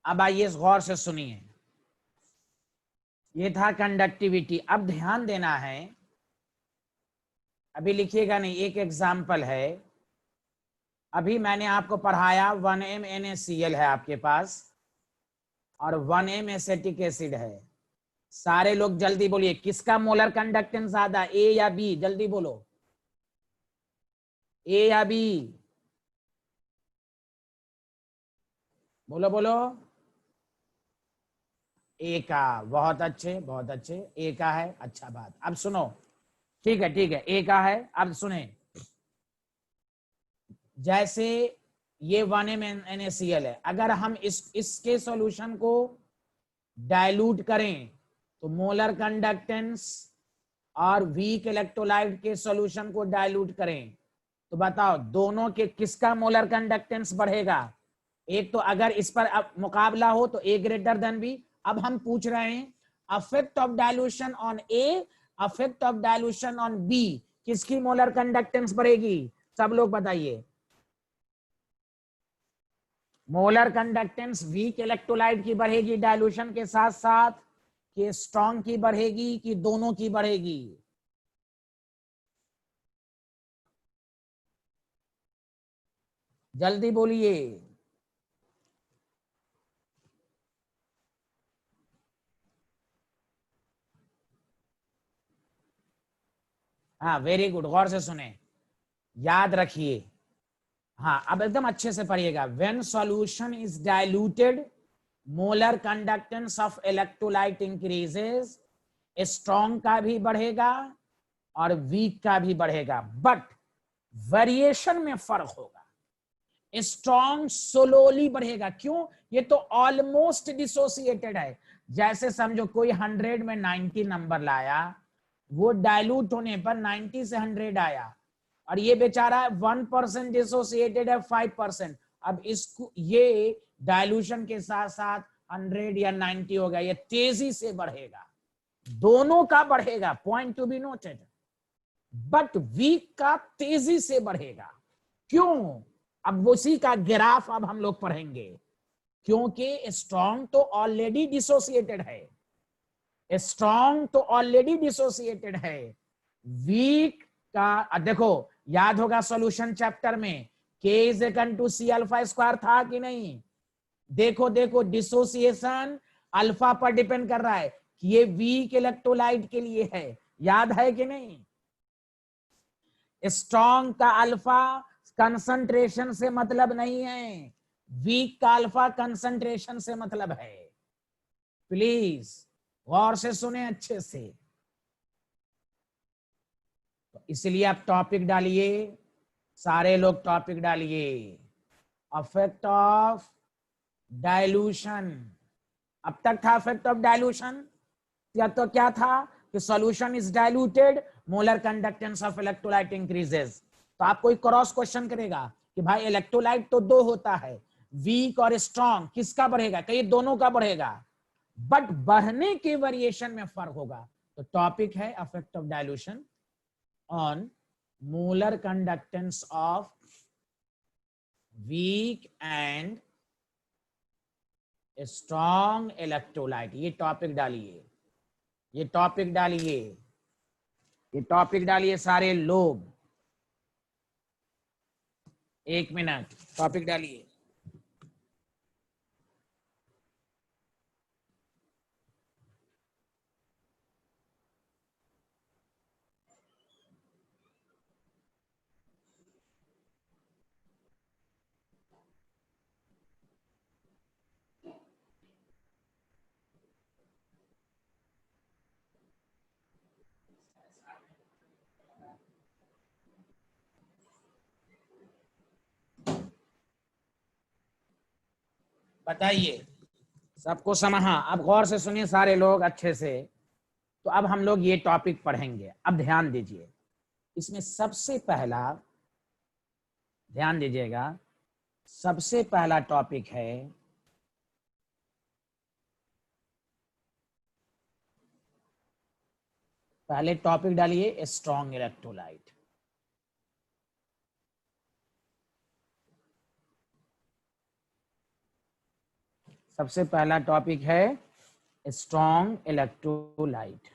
अब आइए गौर से सुनिए। ये था कंडक्टिविटी। अब ध्यान देना है, अभी लिखिएगा नहीं, एक एग्जाम्पल है। अभी मैंने आपको पढ़ाया 1m NaCl है आपके पास और 1m एसिटिक एसिड है। सारे लोग जल्दी बोलिए, किसका मोलर कंडक्टेंस ज्यादा, ए या बी? जल्दी बोलो, ए या बी? बोलो बोलो। ए का। बहुत अच्छे, बहुत अच्छे, ए का है। अच्छा बात। अब सुनो, ठीक है ठीक है, ए का है। अब सुने, जैसे ये 1m NaCl है, अगर हम इसके सॉल्यूशन को डाइल्यूट करें तो मोलर कंडक्टेंस, और वीक इलेक्ट्रोलाइट के सॉल्यूशन को डाइल्यूट करें तो बताओ दोनों के किसका मोलर कंडक्टेंस बढ़ेगा? एक तो अगर इस पर अब मुकाबला हो तो ए ग्रेटर देन बी। अब हम पूछ रहे हैं effect of dilution on A, effect of dilution on B, किसकी मोलर कंडक्टेंस बढ़ेगी? सब लोग बताइए। मोलर कंडक्टेंस वीक इलेक्ट्रोलाइट की बढ़ेगी डाइल्यूशन के साथ साथ, कि स्ट्रॉन्ग की बढ़ेगी, कि दोनों की बढ़ेगी? जल्दी बोलिए। हाँ वेरी गुड, गौर से सुने, याद रखिए। हाँ अब एकदम अच्छे से पढ़िएगा। When solution is diluted, molar conductance of electrolyte increases. Strong का भी बढ़ेगा और वीक का भी बढ़ेगा, बट वेरिएशन में फर्क होगा। स्ट्रॉन्ग स्लोली बढ़ेगा। क्यों? ये तो ऑलमोस्ट डिसोसिएटेड है। जैसे समझो कोई 100 में 90 नंबर लाया, वो डाइल्यूट होने पर 90 से 100 आया, और ये बेचारा 1% डिसोसिएटेड है, 5%। अब इसको ये डाइल्यूशन के साथ साथ 100 या 90 हो गया, ये तेजी से बढ़ेगा, दोनों का बढ़ेगा, point to be noted. But weak का तेजी से बढ़ेगा। क्यों? अब उसी का ग्राफ अब हम लोग पढ़ेंगे। क्योंकि स्ट्रॉन्ग तो ऑलरेडी डिसोसिएटेड है, स्ट्रॉन्ग तो ऑलरेडी डिसोसिएटेड है। वीक का देखो, याद होगा सॉल्यूशन चैप्टर में K is equal to C alpha square था कि नहीं? देखो देखो, डिसोसिएशन अल्फा पर डिपेंड कर रहा है कि ये वीक इलेक्ट्रोलाइट के लिए है, याद है कि नहीं? स्ट्रॉन्ग का अल्फा कंसंट्रेशन से मतलब नहीं है, वीक का अल्फा कंसंट्रेशन से मतलब है। प्लीज गौर से सुने अच्छे से। तो इसलिए आप टॉपिक डालिए, सारे लोग टॉपिक डालिए। Affect of dilution. अब तक था अफेक्ट ऑफ डाइल्यूशन, या तो क्या था कि solution is diluted, molar conductance of electrolyte increases. तो आप कोई क्रॉस क्वेश्चन करेगा कि भाई इलेक्ट्रोलाइट तो दो होता है, वीक और स्ट्रॉन्ग, किसका बढ़ेगा? कहीं दोनों का बढ़ेगा, बट बढ़ने के वेरिएशन में फर्क होगा। तो टॉपिक है effect of dilution on molar conductance of weak and strong electrolyte. ये टॉपिक डालिए, ये टॉपिक डालिए, ये टॉपिक डालिए सारे लोग। 1 मिनट, टॉपिक डालिए। बताइए सबको समझ? हाँ, अब गौर से सुनिए सारे लोग अच्छे से। तो अब हम लोग ये टॉपिक पढ़ेंगे। अब ध्यान दीजिए, इसमें सबसे पहला, ध्यान दीजिएगा, सबसे पहला टॉपिक है पहले टॉपिक डालिए स्ट्रॉन्ग इलेक्ट्रोलाइट। सबसे पहला टॉपिक है स्ट्रॉन्ग इलेक्ट्रोलाइट।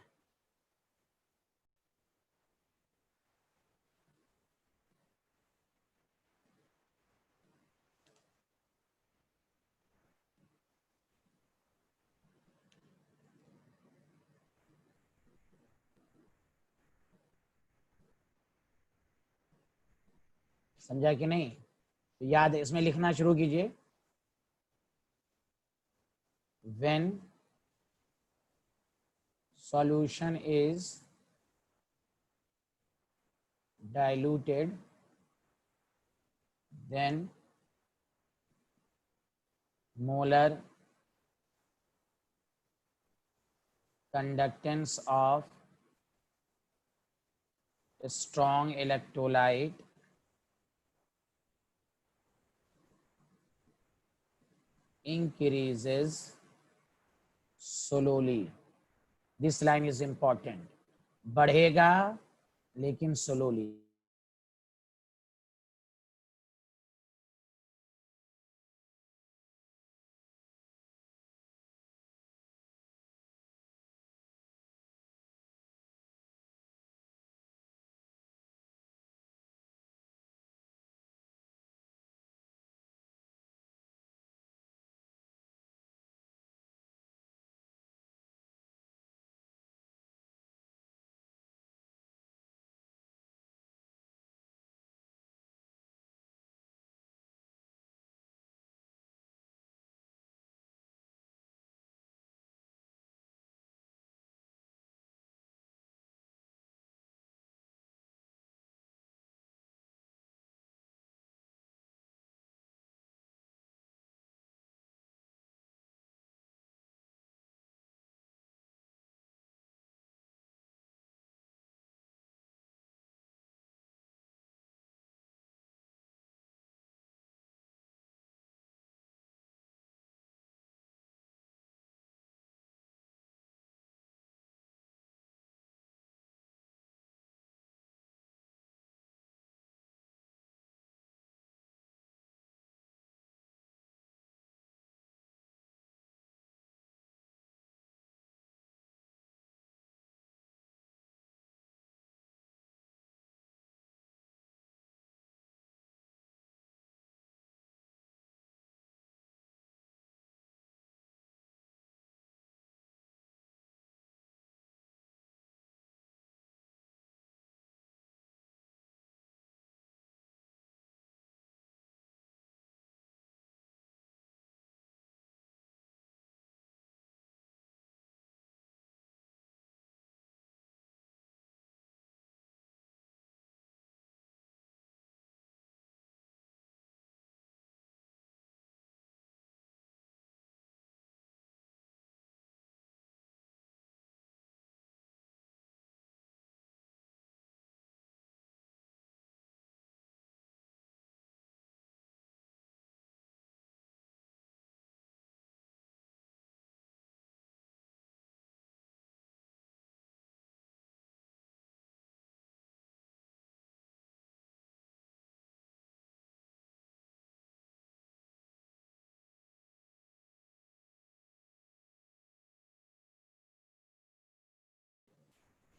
समझा कि नहीं? तो याद है, इसमें लिखना शुरू कीजिए। When solution is diluted, then molar conductance of strong electrolyte increases slowly. This line is important. बढ़ेगा लेकिन slowly।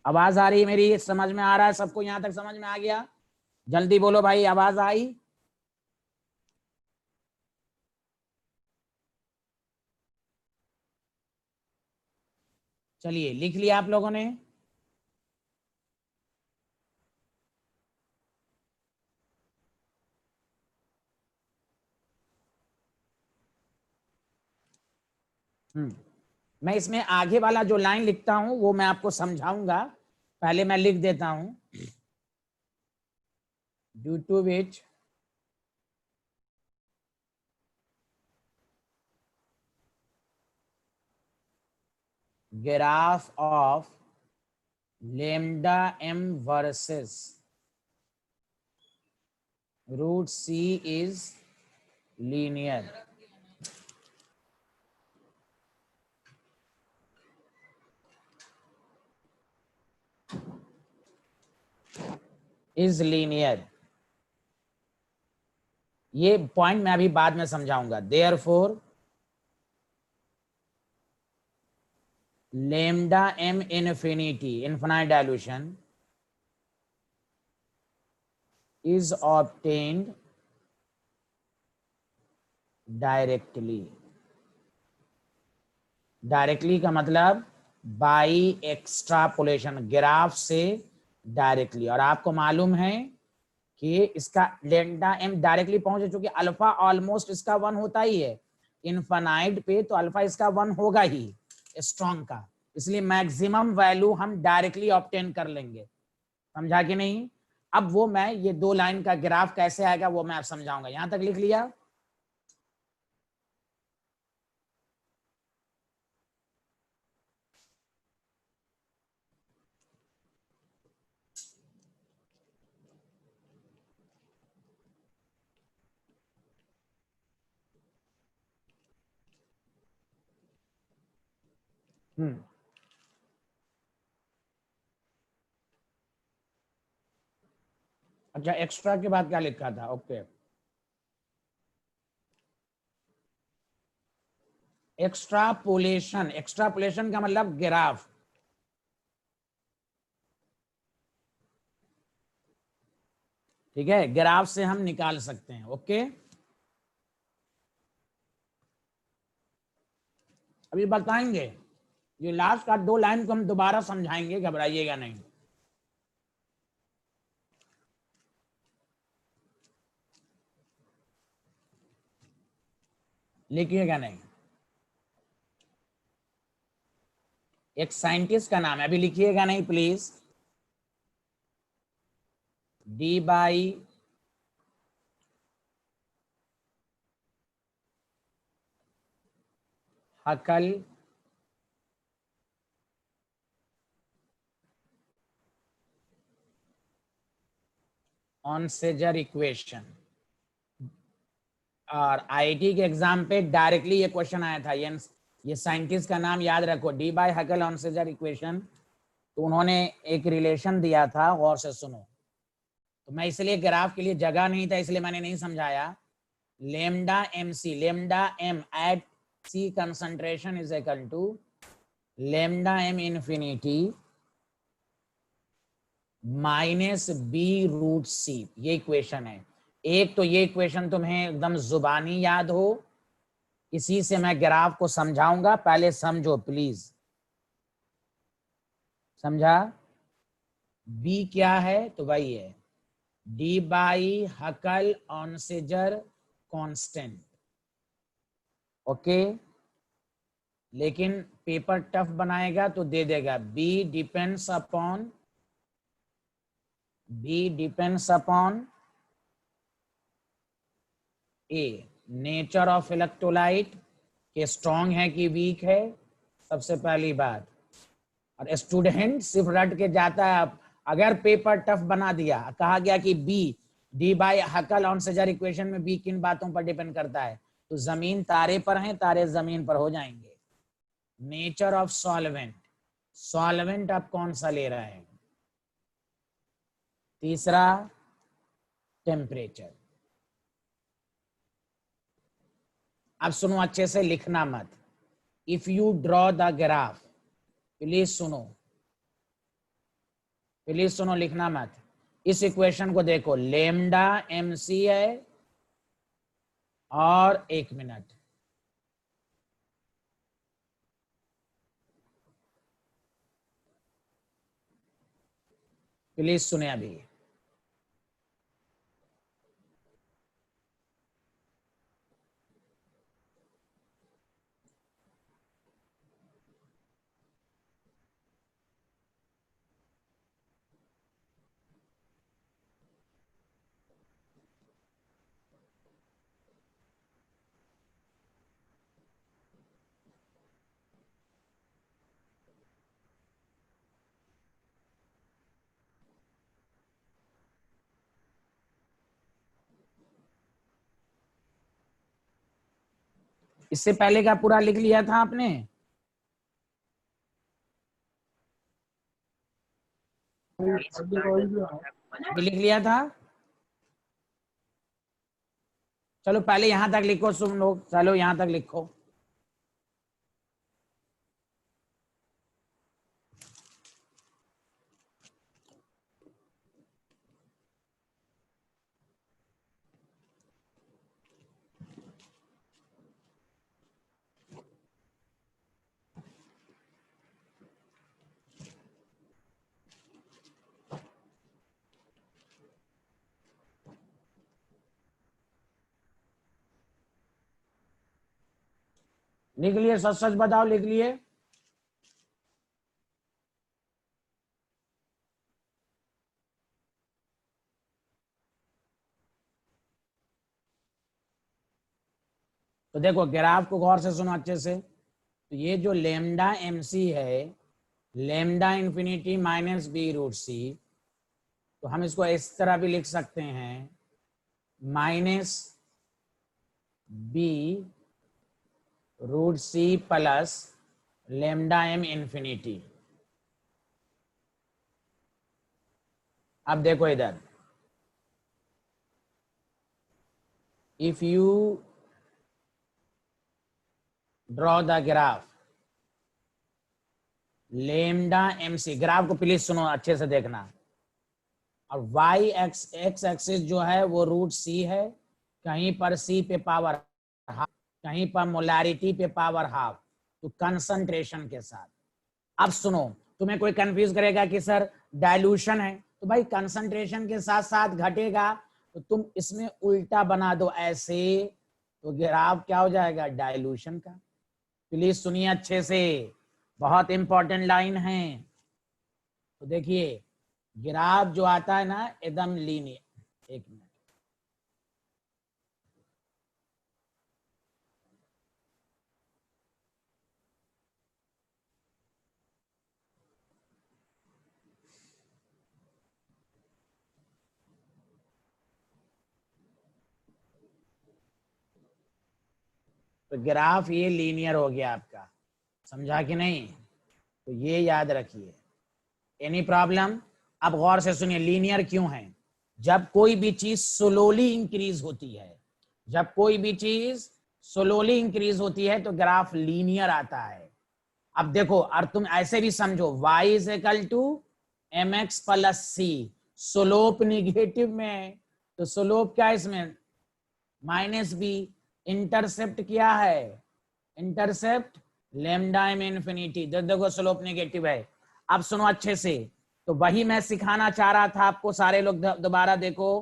आवाज आ रही है मेरी? समझ में आ रहा है सबको? यहां तक समझ में आ गया? जल्दी बोलो भाई, आवाज आई? चलिए, लिख लिया आप लोगों ने? मैं इसमें आगे वाला जो लाइन लिखता हूं वो मैं आपको समझाऊंगा, पहले मैं लिख देता हूं। Due to which graph of lambda m versus root c is linear. Is linear, ये पॉइंट मैं अभी बाद में समझाऊंगा। Therefore lambda m infinity, infinite dilution, is obtained directly. Directly का मतलब बाई एक्सट्रापोलेशन, ग्राफ से डायरेक्टली। और आपको मालूम है कि इसका लेमडा m डायरेक्टली पहुंचे, चूंकि अल्फा ऑलमोस्ट इसका 1 होता ही है इनफाइनाइट पे, तो अल्फा इसका 1 होगा ही स्ट्रॉन्ग का, इसलिए मैक्सिमम वैल्यू हम डायरेक्टली ऑब्टेन कर लेंगे। समझा कि नहीं? अब वो मैं ये 2 लाइन का ग्राफ कैसे आएगा वो मैं आप समझाऊंगा। यहां तक लिख लिया? अच्छा, एक्स्ट्रा के बाद क्या लिखा था? Okay, extrapolation. एक्स्ट्रापोलेशन का मतलब ग्राफ। ठीक है, ग्राफ से हम निकाल सकते हैं। ओके, अभी बताएंगे, ये लास्ट का 2 लाइन को हम दोबारा समझाएंगे, घबराइएगा नहीं। लिखिएगा नहीं, एक साइंटिस्ट का नाम है, अभी लिखिएगा नहीं please. Debye हकल Onsager equation. और आईआईटी के एग्जाम पे डायरेक्टली ये क्वेश्चन आया था। ये साइंटिस्ट का नाम याद रखो, डी बाई हकल ऑनसेजर इक्वेशन। तो उन्होंने एक रिलेशन दिया था, गौर से सुनो। तो मैं इसलिए ग्राफ के लिए जगह नहीं था इसलिए मैंने नहीं समझाया। Lambda M C, lambda M at C concentration is equal to lambda M infinity minus B root C, ये इक्वेशन है। एक तो ये इक्वेशन तुम्हें एकदम जुबानी याद हो, इसी से मैं ग्राफ को समझाऊंगा, पहले समझो प्लीज। समझा? बी क्या है? तो वही है Debye हकल Onsager constant. Okay, लेकिन पेपर टफ बनाएगा तो दे देगा B depends upon a nature of electrolyte, के स्ट्रॉन्ग है कि वीक है, सबसे पहली बात। और स्टूडेंट सिर्फ रट के जाता है। अगर पेपर टफ बना दिया, कहा गया कि B D by हकल Onsager equation में बी किन बातों पर डिपेंड करता है, तो जमीन तारे पर है, तारे जमीन पर हो जाएंगे। नेचर ऑफ सॉल्वेंट, सॉल्वेंट आप कौन सा ले रहे हैं। तीसरा टेम्परेचर। अब सुनो, अच्छे से लिखना मत। If you draw the graph, please सुनो, प्लीज सुनो, लिखना मत। इस इक्वेशन को देखो, लेमडा mc है और 1 मिनट, प्लीज सुने अभी। इससे पहले का पूरा लिख लिया था आपने? अभी लिख लिया था? चलो पहले यहां तक लिखो सुन लोग, चलो यहां तक लिखो। लिख लिए? सच सच बताओ, लिख लिए? तो देखो ग्राफ को गौर से सुनो अच्छे से। तो ये जो लेमडा mc है, lambda infinity minus B root C, तो हम इसको इस तरह भी लिख सकते हैं, minus B root C plus lambda m infinity. अब देखो इधर, if you draw the graph lambda mc, graph को प्लीज सुनो अच्छे से देखना, और वाई एक्स एक्सिस जो है वो रूट सी है, कहीं पर सी पे पावर हाफ, कहीं पर मोलारिटी पे पावर हाफ, तो कंसंट्रेशन के साथ। अब सुनो, तुम्हें कोई कंफ्यूज करेगा कि सर डाइल्यूशन है, तो भाई कंसंट्रेशन के साथ साथ घटेगा, तो तुम इसमें उल्टा बना दो ऐसे, तो ग्राफ क्या हो जाएगा? डाइल्यूशन का। प्लीज सुनिए अच्छे से, बहुत इंपॉर्टेंट लाइन है। तो देखिए ग्राफ जो आता है ना एकदम लीनियर, एक मिनट, तो ग्राफ ये लीनियर हो गया आपका, समझा कि नहीं? तो ये याद रखिए। Any problem? अब गौर से सुनिए, लीनियर क्यों है? जब कोई भी चीज स्लोली इंक्रीज होती है, जब कोई भी चीज स्लोली इंक्रीज होती है तो ग्राफ लीनियर आता है। अब देखो, और तुम ऐसे भी समझो, y is equal to M X plus C, slope negative में, तो स्लोप क्या है इसमें? Minus B. इंटरसेप्ट क्या है? Intercept lambda M infinity. देखो स्लोप नेगेटिव है। अब सुनो अच्छे से, तो वही मैं सिखाना चाह रहा था आपको, सारे लोग दोबारा देखो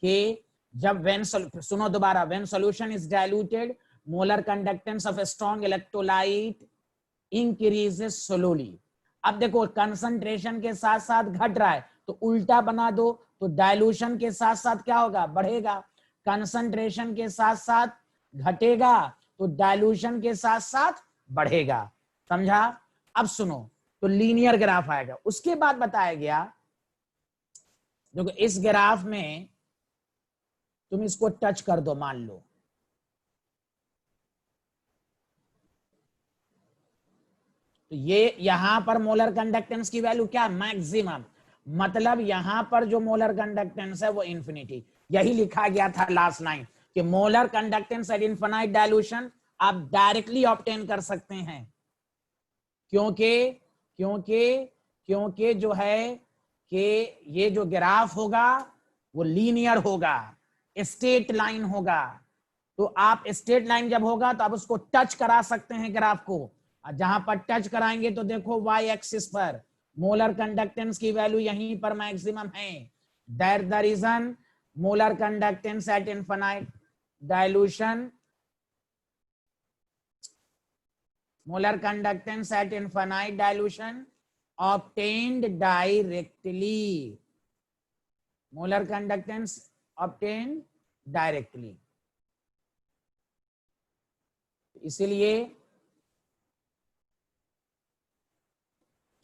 कि जब व्हेन, सुनो दोबारा, when solution is diluted molar conductance of a strong electrolyte increases slowly. अब देखो कंसंट्रेशन के साथ साथ घट रहा है, तो उल्टा बना दो, तो डाइल्यूशन के साथ साथ क्या होगा? बढ़ेगा। कंसंट्रेशन के साथ साथ घटेगा, तो डाइल्यूशन के साथ साथ बढ़ेगा। समझा? अब सुनो, तो लीनियर ग्राफ आएगा। उसके बाद बताया गया, देखो इस ग्राफ में तुम इसको टच कर दो, मान लो, तो ये यहां पर मोलर कंडक्टेंस की वैल्यू क्या? मैक्सिमम। मतलब यहां पर जो मोलर कंडक्टेंस है वो इंफिनिटी। यही लिखा गया था लास्ट लाइन कि molar conductance at infinite dilution आप डायरेक्टली ऑब्टेन कर सकते हैं, क्योंकि क्योंकि क्योंकि जो है कि ये जो ग्राफ होगा वो लीनियर होगा, स्ट्रेट लाइन होगा। तो आप स्ट्रेट लाइन जब होगा तो आप उसको टच करा सकते हैं ग्राफ को, और जहां पर टच कराएंगे तो देखो वाई एक्सिस पर मोलर कंडक्टेंस की वैल्यू यहीं पर मैक्सिमम है। That the reason molar conductance at infinite dilution, molar conductance at infinite dilution obtained directly, molar conductance obtained directly। इसीलिए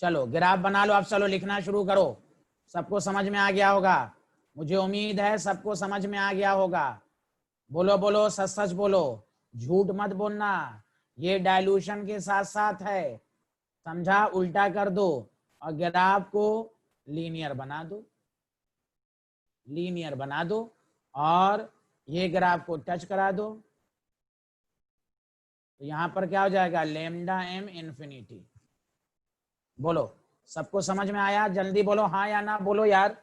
चलो ग्राफ बना लो, आप चलो लिखना शुरू करो। सबको समझ में आ गया होगा, मुझे उम्मीद है सबको समझ में आ गया होगा। बोलो बोलो, सच सच बोलो, झूठ मत बोलना। ये डाइल्यूशन के साथ साथ है, समझा? उल्टा कर दो और ग्राफ को लीनियर बना दो, लीनियर बना दो और ये ग्राफ को टच करा दो। तो यहां पर क्या हो जाएगा, लैम्डा एम इन्फिनिटी। बोलो सबको समझ में आया? जल्दी बोलो हाँ या ना, बोलो यार।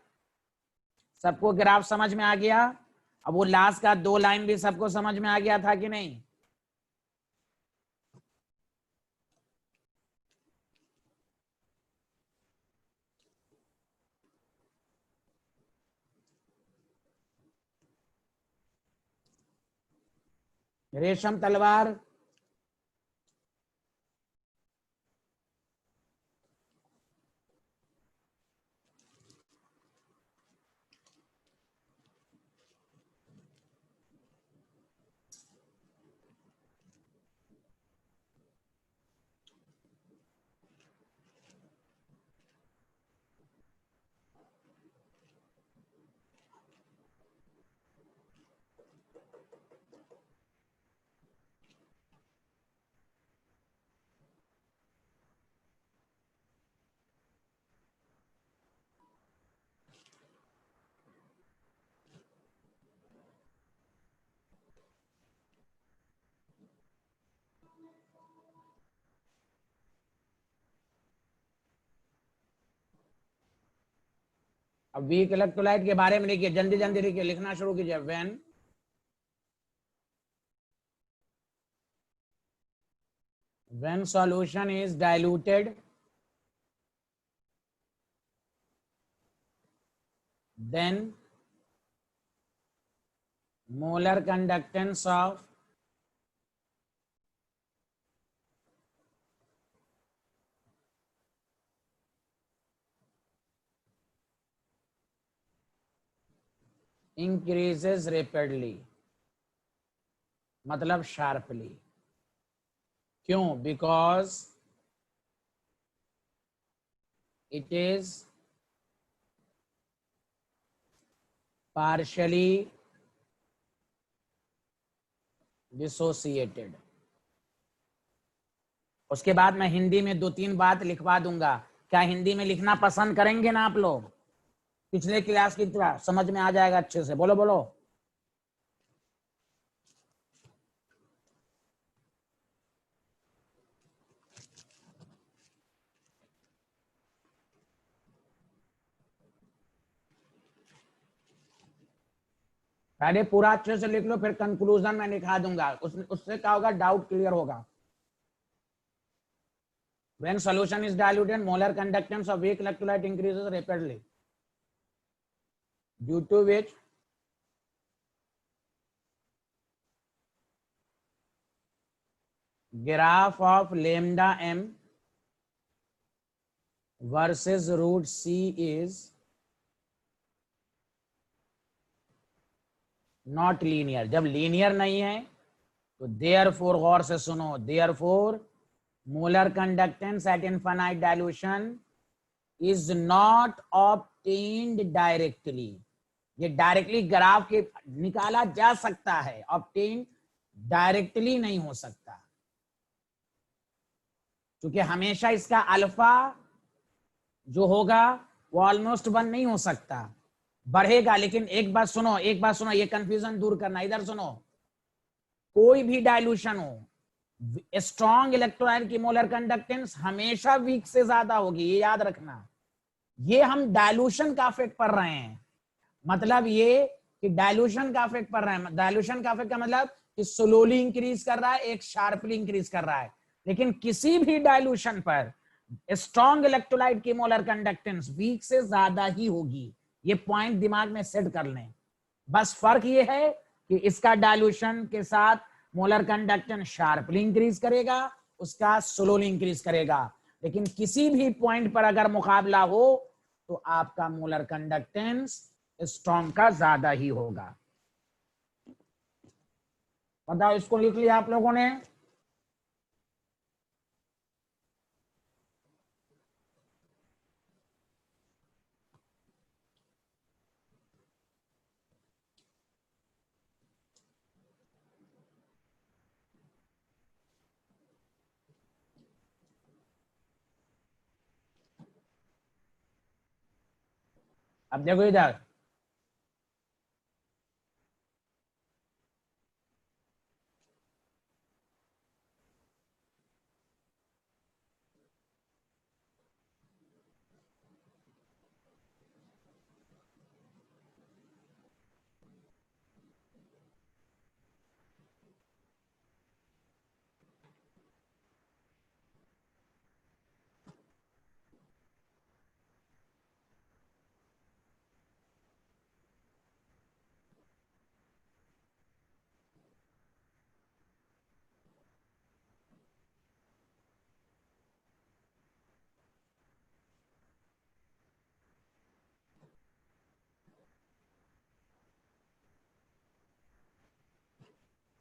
सबको ग्राफ समझ में आ गया? अब वो लास्ट का 2 लाइन भी सबको समझ में आ गया था कि नहीं? रेशम तलवार, अब वीक इलेक्ट्रोलाइट के बारे में लिखिए, जल्दी जल्दी लिखिए, लिखना शुरू कीजिए। when solution is diluted, then molar conductance of increases rapidly, मतलब sharply। क्यों? because it is partially dissociated। उसके बाद मैं हिंदी में 2-3 बात लिखवा दूंगा। क्या हिंदी में लिखना पसंद करेंगे ना आप लोग? पिछले क्लास की तरह समझ में आ जाएगा अच्छे से। बोलो बोलो। पहले पूरा अच्छे से लिख लो, फिर कंक्लूजन में लिखा दूंगा, उससे क्या होगा, डाउट क्लियर होगा। When solution is diluted, molar conductance of weak electrolyte increases rapidly, due to which graph of lambda m versus root c is not linear। जब लीनियर नहीं है तो therefore, गौर से सुनो, therefore molar conductance at infinite dilution is not obtained directly। ये directly graph के निकाला जा सकता है, ऑब्टेन डायरेक्टली नहीं हो सकता, क्योंकि हमेशा इसका अल्फा जो होगा वो ऑलमोस्ट 1 नहीं हो सकता, बढ़ेगा। लेकिन एक बात सुनो, एक बात सुनो, ये कंफ्यूजन दूर करना, इधर सुनो। कोई भी डाइल्यूशन हो, स्ट्रॉन्ग इलेक्ट्रोलाइट की मोलर कंडक्टेंस हमेशा वीक से ज्यादा होगी, ये याद रखना। ये हम डायलूशन का इफेक्ट पढ़ रहे हैं, मतलब ये कि डायलूशन का इफेक्ट पढ़ रहे हैं। डायलूशन का इफेक्ट का मतलब कि स्लोली इंक्रीज कर रहा है, एक शार्पली इंक्रीज कर रहा है। लेकिन किसी भी डायलूशन पर स्ट्रॉन्ग इलेक्ट्रोलाइट की मोलर कंडक्टेंस वीक से ज्यादा ही होगी। ये पॉइंट दिमाग में सेट कर लें। बस फर्क ये है कि इसका डायलूशन के साथ मोलर कंडक्टेंस शार्पली इंक्रीज करेगा, उसका स्लोली इंक्रीज करेगा। लेकिन किसी भी पॉइंट पर अगर मुकाबला हो तो आपका मोलर कंडक्टेंस स्ट्रॉन्ग का ज्यादा ही होगा। बताओ, इसको लिख लिया आप लोगों ने? अब देखो इधर,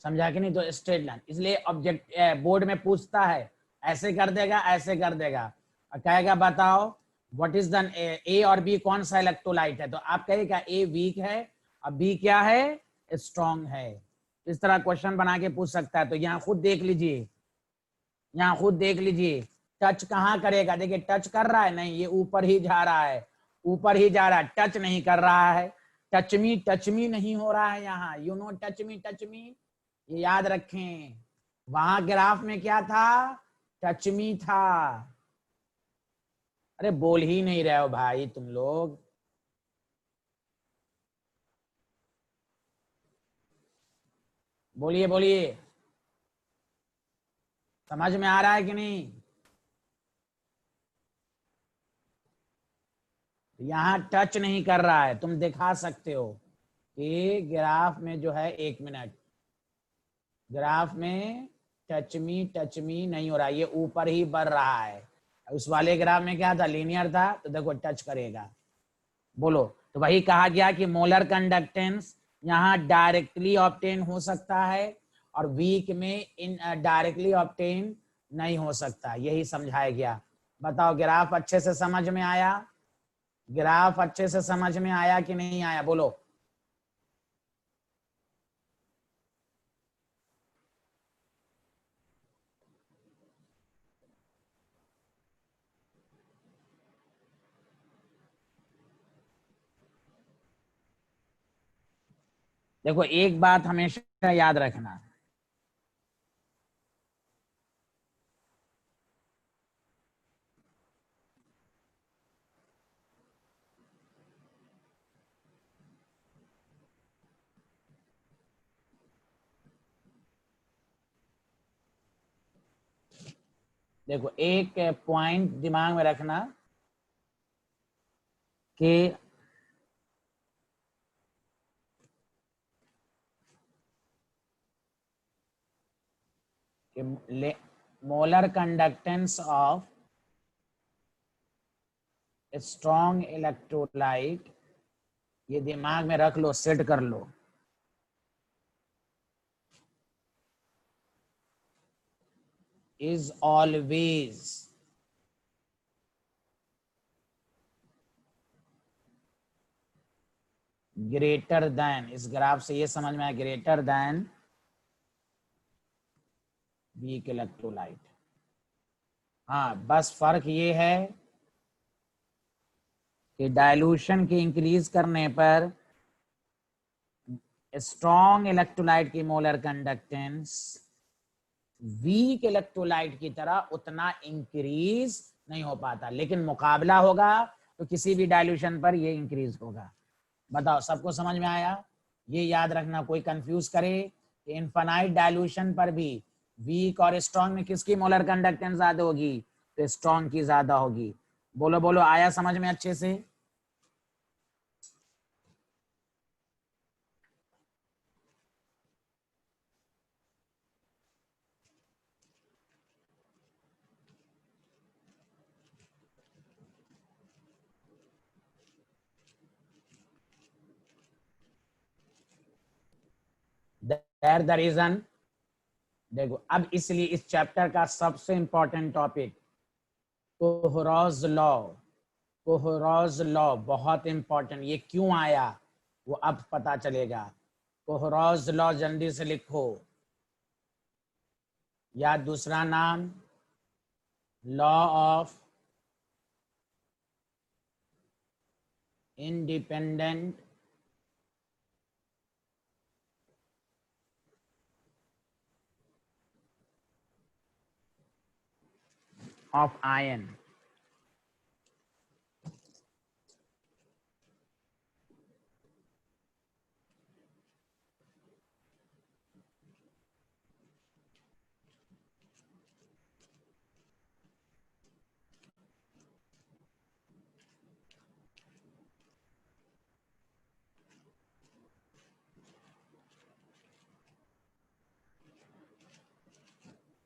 समझा कि नहीं? तो स्ट्रेट लाइन, इसलिए ऑब्जेक्ट बोर्ड में पूछता है, ऐसे कर देगा, ऐसे कर देगा, और कहेगा बताओ व्हाट इज द ए और बी कौन सा इलेक्ट्रोलाइट है, तो आप कहेगा ए वीक है और बी क्या है, स्ट्रॉन्ग है। इस तरह क्वेश्चन बना के पूछ सकता है। तो यहाँ खुद देख लीजिए, यहाँ खुद देख लीजिए, टच कहाँ करेगा? देखिए टच कर रहा है, नहीं, ये ऊपर ही जा रहा है, ऊपर ही जा रहा है, टच नहीं कर रहा है। टच मी नहीं हो रहा है यहाँ, यू नो टच मी, ये याद रखें। वहां ग्राफ में क्या था? टच मी था। अरे बोल ही नहीं रहे हो भाई तुम लोग। बोलिए बोलिए, समझ में आ रहा है कि नहीं? यहाँ टच नहीं कर रहा है, तुम दिखा सकते हो कि ग्राफ में जो है, एक मिनट, ग्राफ में टच मी नहीं हो रहा, ये ऊपर ही बढ़ रहा है। उस वाले ग्राफ में क्या था? लीनियर था, तो देखो टच करेगा। बोलो। तो वही कहा गया कि मोलर कंडक्टेंस यहाँ डायरेक्टली ऑब्टेन हो सकता है और वीक में इन डायरेक्टली ऑब्टेन नहीं हो सकता, यही समझाया गया। बताओ, ग्राफ अच्छे से समझ में आया? ग्राफ अच्छे से समझ में आया कि नहीं आया? बोलो। देखो एक बात हमेशा याद रखना, देखो एक पॉइंट दिमाग में रखना कि molar conductance of strong electrolyte, ये दिमाग में रख लो, सेट कर लो, is always ग्रेटर देन, इस ग्राफ से ये समझ में आया, ग्रेटर देन वीक इलेक्ट्रोलाइट। हाँ, बस फर्क ये है कि डायलूशन के इंक्रीज करने पर स्ट्रॉन्ग इलेक्ट्रोलाइट की मोलर कंडक्टेंस वीक इलेक्ट्रोलाइट की तरह उतना इंक्रीज नहीं हो पाता, लेकिन मुकाबला होगा तो किसी भी डाइल्यूशन पर ये इंक्रीज होगा। बताओ सबको समझ में आया? ये याद रखना, कोई कंफ्यूज करे कि इनफाइनाइट डाइल्यूशन पर भी वीक और स्ट्रॉन्ग में किसकी मोलर कंडक्टेंस ज्यादा होगी? तो स्ट्रॉन्ग की ज्यादा होगी। बोलो बोलो, आया समझ में अच्छे से? That the reason. देखो अब इसलिए इस चैप्टर का सबसे important topic Kohlrausch law. Kohlrausch law बहुत इंपॉर्टेंट। ये क्यों आया वो अब पता चलेगा। कोहराज लॉ जल्दी से लिखो, या दूसरा नाम law of independent of ion.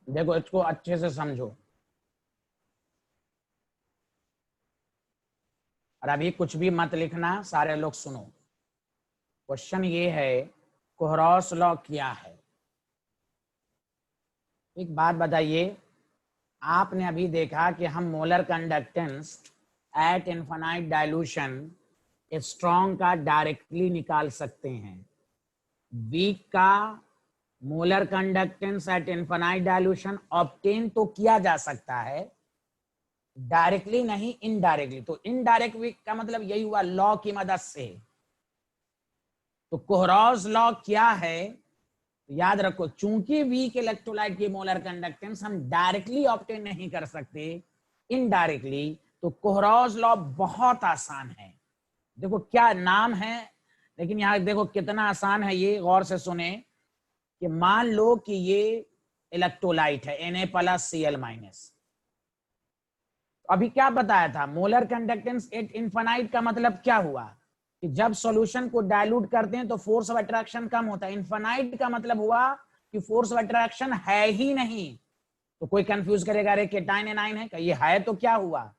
देखो इसको अच्छे से समझो, और अभी कुछ भी मत लिखना, सारे लोग सुनो। क्वेश्चन ये है, कोहरास लॉ क्या है? एक बात बताइए, आपने अभी देखा कि हम molar conductance eight infinite dilution strong का डायरेक्टली निकाल सकते हैं, वीक का molar conductance eight infinite dilution obtain तो किया जा सकता है, डायरेक्टली नहीं इनडायरेक्टली। तो इनडायरेक्ट वीक का मतलब यही हुआ, लॉ की मदद से। तो कोहरास लॉ क्या है? याद रखो, चूंकि वीक इलेक्ट्रोलाइट की मोलर कंडक्टेंस हम डायरेक्टली ऑब्टेन नहीं कर सकते, इनडायरेक्टली, तो कोहरास लॉ बहुत आसान है। देखो क्या नाम है, लेकिन यहां देखो कितना आसान है ये, गौर से सुने। कि मान लो कि ये इलेक्ट्रोलाइट है Na+Cl-। अभी क्या बताया था, मोलर कंडक्टेंस एट इनफाइनाइट का मतलब क्या हुआ कि जब सॉल्यूशन को डाइल्यूट करते हैं तो फोर्स ऑफ अट्रैक्शन कम होता है। इनफाइनाइट का मतलब हुआ कि फोर्स ऑफ अट्रैक्शन है ही नहीं। तो कोई कंफ्यूज करेगा, अरे केटाइन एनाइन है, ये है तो क्या हुआ?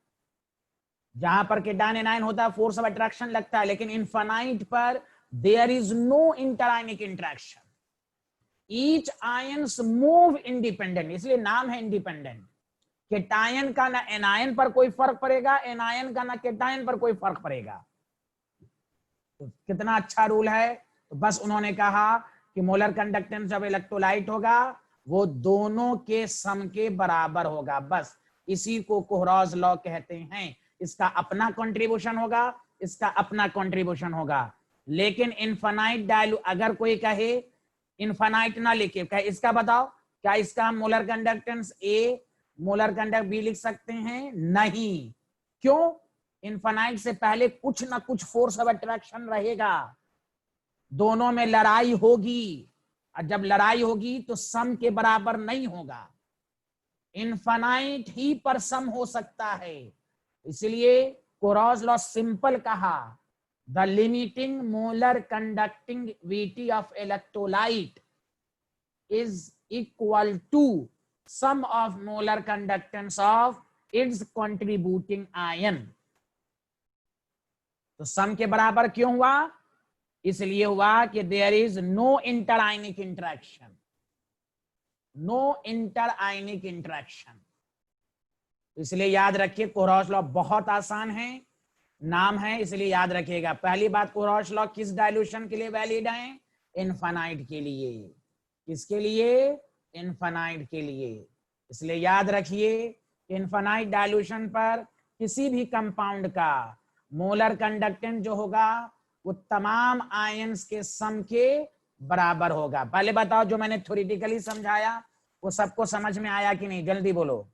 जहां पर केटाइन एनाइन होता है फोर्स ऑफ अट्रैक्शन लगता है, लेकिन इनफाइनाइट पर there is no interionic interaction, each ions move independent, इसलिए नाम है इंडिपेंडेंट। केटायन का ना एनायन पर कोई फर्क पड़ेगा, एनायन का ना केटायन पर कोई फर्क पड़ेगा। तो कितना अच्छा रूल है। तो बस उन्होंने कहा कि मोलर कंडक्टेंस जब इलेक्ट्रोलाइट होगा वो दोनों के सम के बराबर होगा, बस इसी को कोहरास लॉ कहते हैं। इसका अपना कंट्रीब्यूशन होगा, इसका अपना कंट्रीब्यूशन होगा। लेकिन इनफाइनाइट डाइल्यूट, अगर कोई कहे इनफाइनाइट ना लिखे, कहे इसका बताओ, क्या इसका मोलर कंडक्टेंस ए मोलर कंडक्ट बी लिख सकते हैं? नहीं। क्यों? इनफाइनाइट से पहले कुछ ना कुछ फोर्स ऑफ अट्रैक्शन रहेगा, दोनों में लड़ाई होगी, और जब लड़ाई होगी तो सम के बराबर नहीं होगा, इनफाइनाइट ही पर सम हो सकता है। इसलिए कोहरास लॉ सिंपल कहा, the limiting molar conductivity of electrolyte is equal to sum of molar conductance of its contributing ion। तो सम के बराबर क्यों हुआ? इसलिए हुआ कि there is no interionic interaction, no interionic interaction. इसलिए याद रखिए कोहरास लॉ बहुत आसान है, नाम है इसलिए याद रखिएगा। पहली बात, कोहरास लॉ किस डाइल्यूशन के लिए वैलिड है? इनफाइनाइट के लिए। किसके लिए? इनफाइनाइट के लिए। इसलिए याद रखिए इनफाइनाइट डाइल्यूशन पर किसी भी कंपाउंड का मोलर कंडक्टेंस जो होगा वो तमाम आयंस के सम के बराबर होगा। पहले बताओ, जो मैंने थ्योरेटिकली समझाया वो सबको समझ में आया कि नहीं? जल्दी बोलो।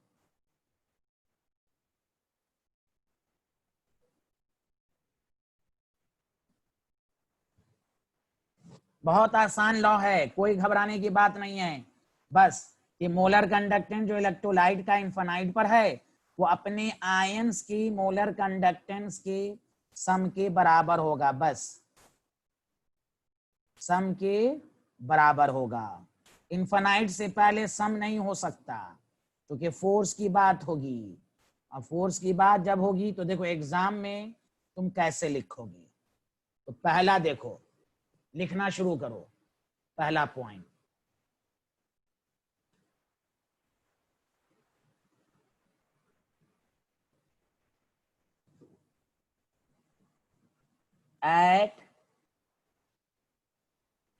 बहुत आसान लॉ है, कोई घबराने की बात नहीं है। बस कि मोलर कंडक्टेंस जो इलेक्ट्रोलाइट का इन्फिनाइट पर है वो अपने आयंस की मोलर कंडक्टेंस के सम के बराबर होगा, बस सम के बराबर होगा। इन्फिनाइट से पहले सम नहीं हो सकता, क्योंकि फोर्स की बात होगी। और फोर्स की बात जब होगी तो देखो एग्जाम में तुम कैसे लिखोगे। तो पहला देखो, लिखना शुरू करो। पहला point, at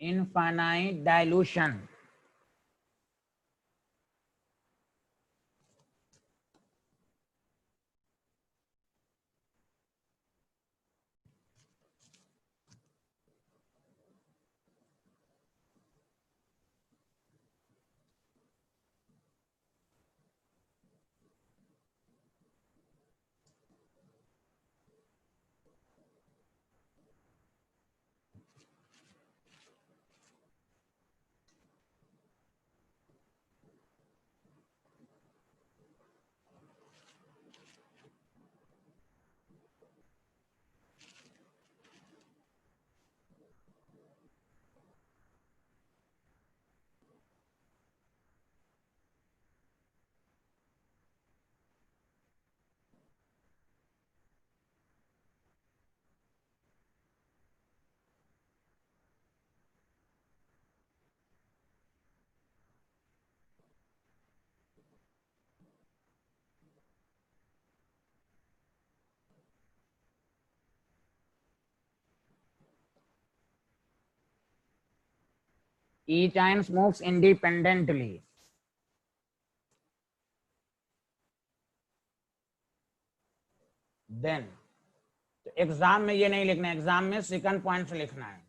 infinite dilution each ion moves independently. Then तो एग्जाम में ये नहीं लिखना है, एग्जाम में सेकंड पॉइंट से लिखना है।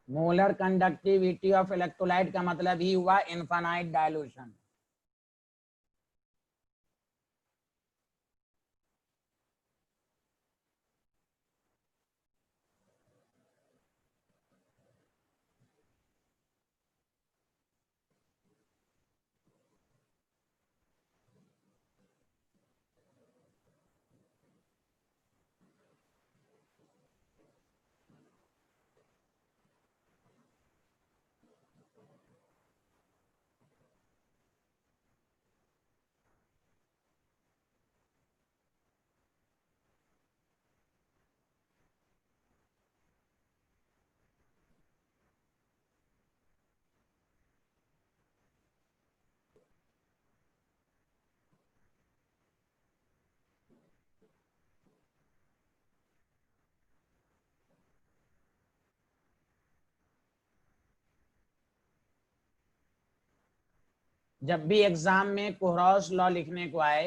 मोलर कंडक्टिविटी ऑफ इलेक्ट्रोलाइट का मतलब ही हुआ इनफाइनाइट डायलूशन। जब भी एग्जाम में कोहरॉस लॉ लिखने को आए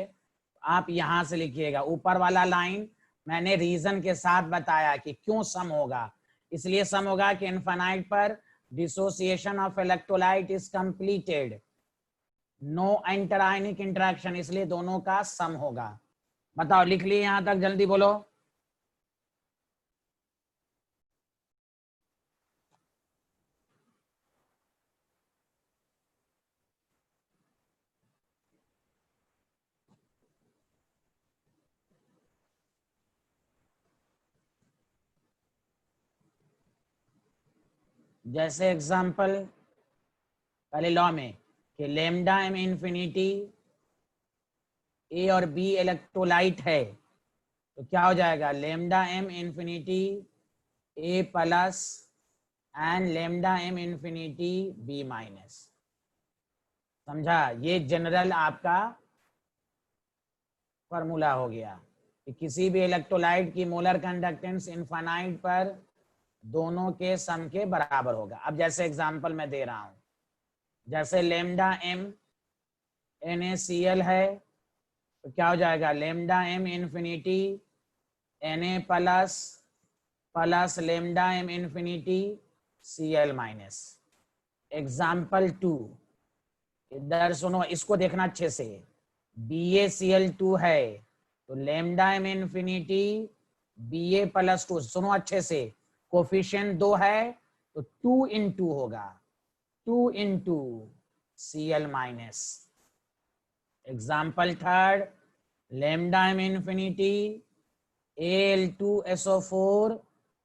आप यहां से लिखिएगा। ऊपर वाला लाइन मैंने रीजन के साथ बताया कि क्यों सम होगा। इसलिए सम होगा कि इनफाइनाइट पर dissociation of electrolyte is completed, no interionic interaction, इसलिए दोनों का सम होगा। बताओ, लिख लिए यहां तक? जल्दी बोलो। जैसे एग्जांपल पहले लॉ में कि लेमडा एम इंफिनिटी ए और बी इलेक्ट्रोलाइट है, तो क्या हो जाएगा? Lambda M infinity A plus and lambda M infinity B minus. समझा? ये जनरल आपका फॉर्मूला हो गया कि किसी भी इलेक्ट्रोलाइट की मोलर कंडक्टेंस इनफाइनाइट पर दोनों के सम के बराबर होगा। अब जैसे एग्जांपल मैं दे रहा हूं, जैसे लेमडा एम NaCl है तो क्या हो जाएगा, lambda M infinity Na plus plus lambda M infinity Cl minus. Example 2, इधर सुनो, इसको देखना अच्छे से। BaCl2 है तो lambda M infinity Ba plus 2, सुनो अच्छे से, कोफिशिएंट 2 है तो 2 इंटू होगा, 2 into Cl minus. Example third, lambda M infinity Al2SO4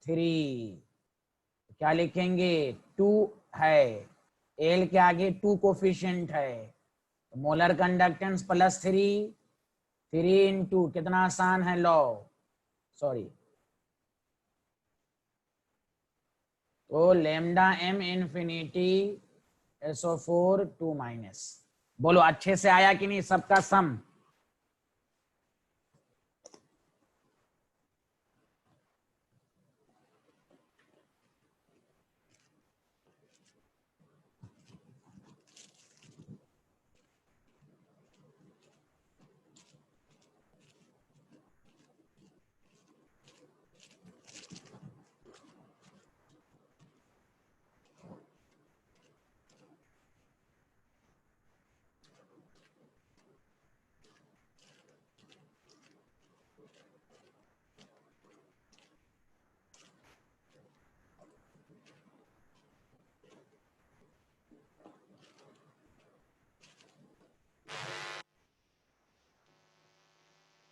3, क्या लिखेंगे, 2 है, एल के आगे 2 कोफिशिएंट है, मोलर कंडक्टेंस +3, 3 इंटू, कितना आसान है लॉ, सॉरी, तो lambda M infinity SO4 2 minus. बोलो अच्छे से आया कि नहीं सबका सम?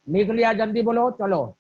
लिख लिया, जल्दी बोलो, चलो।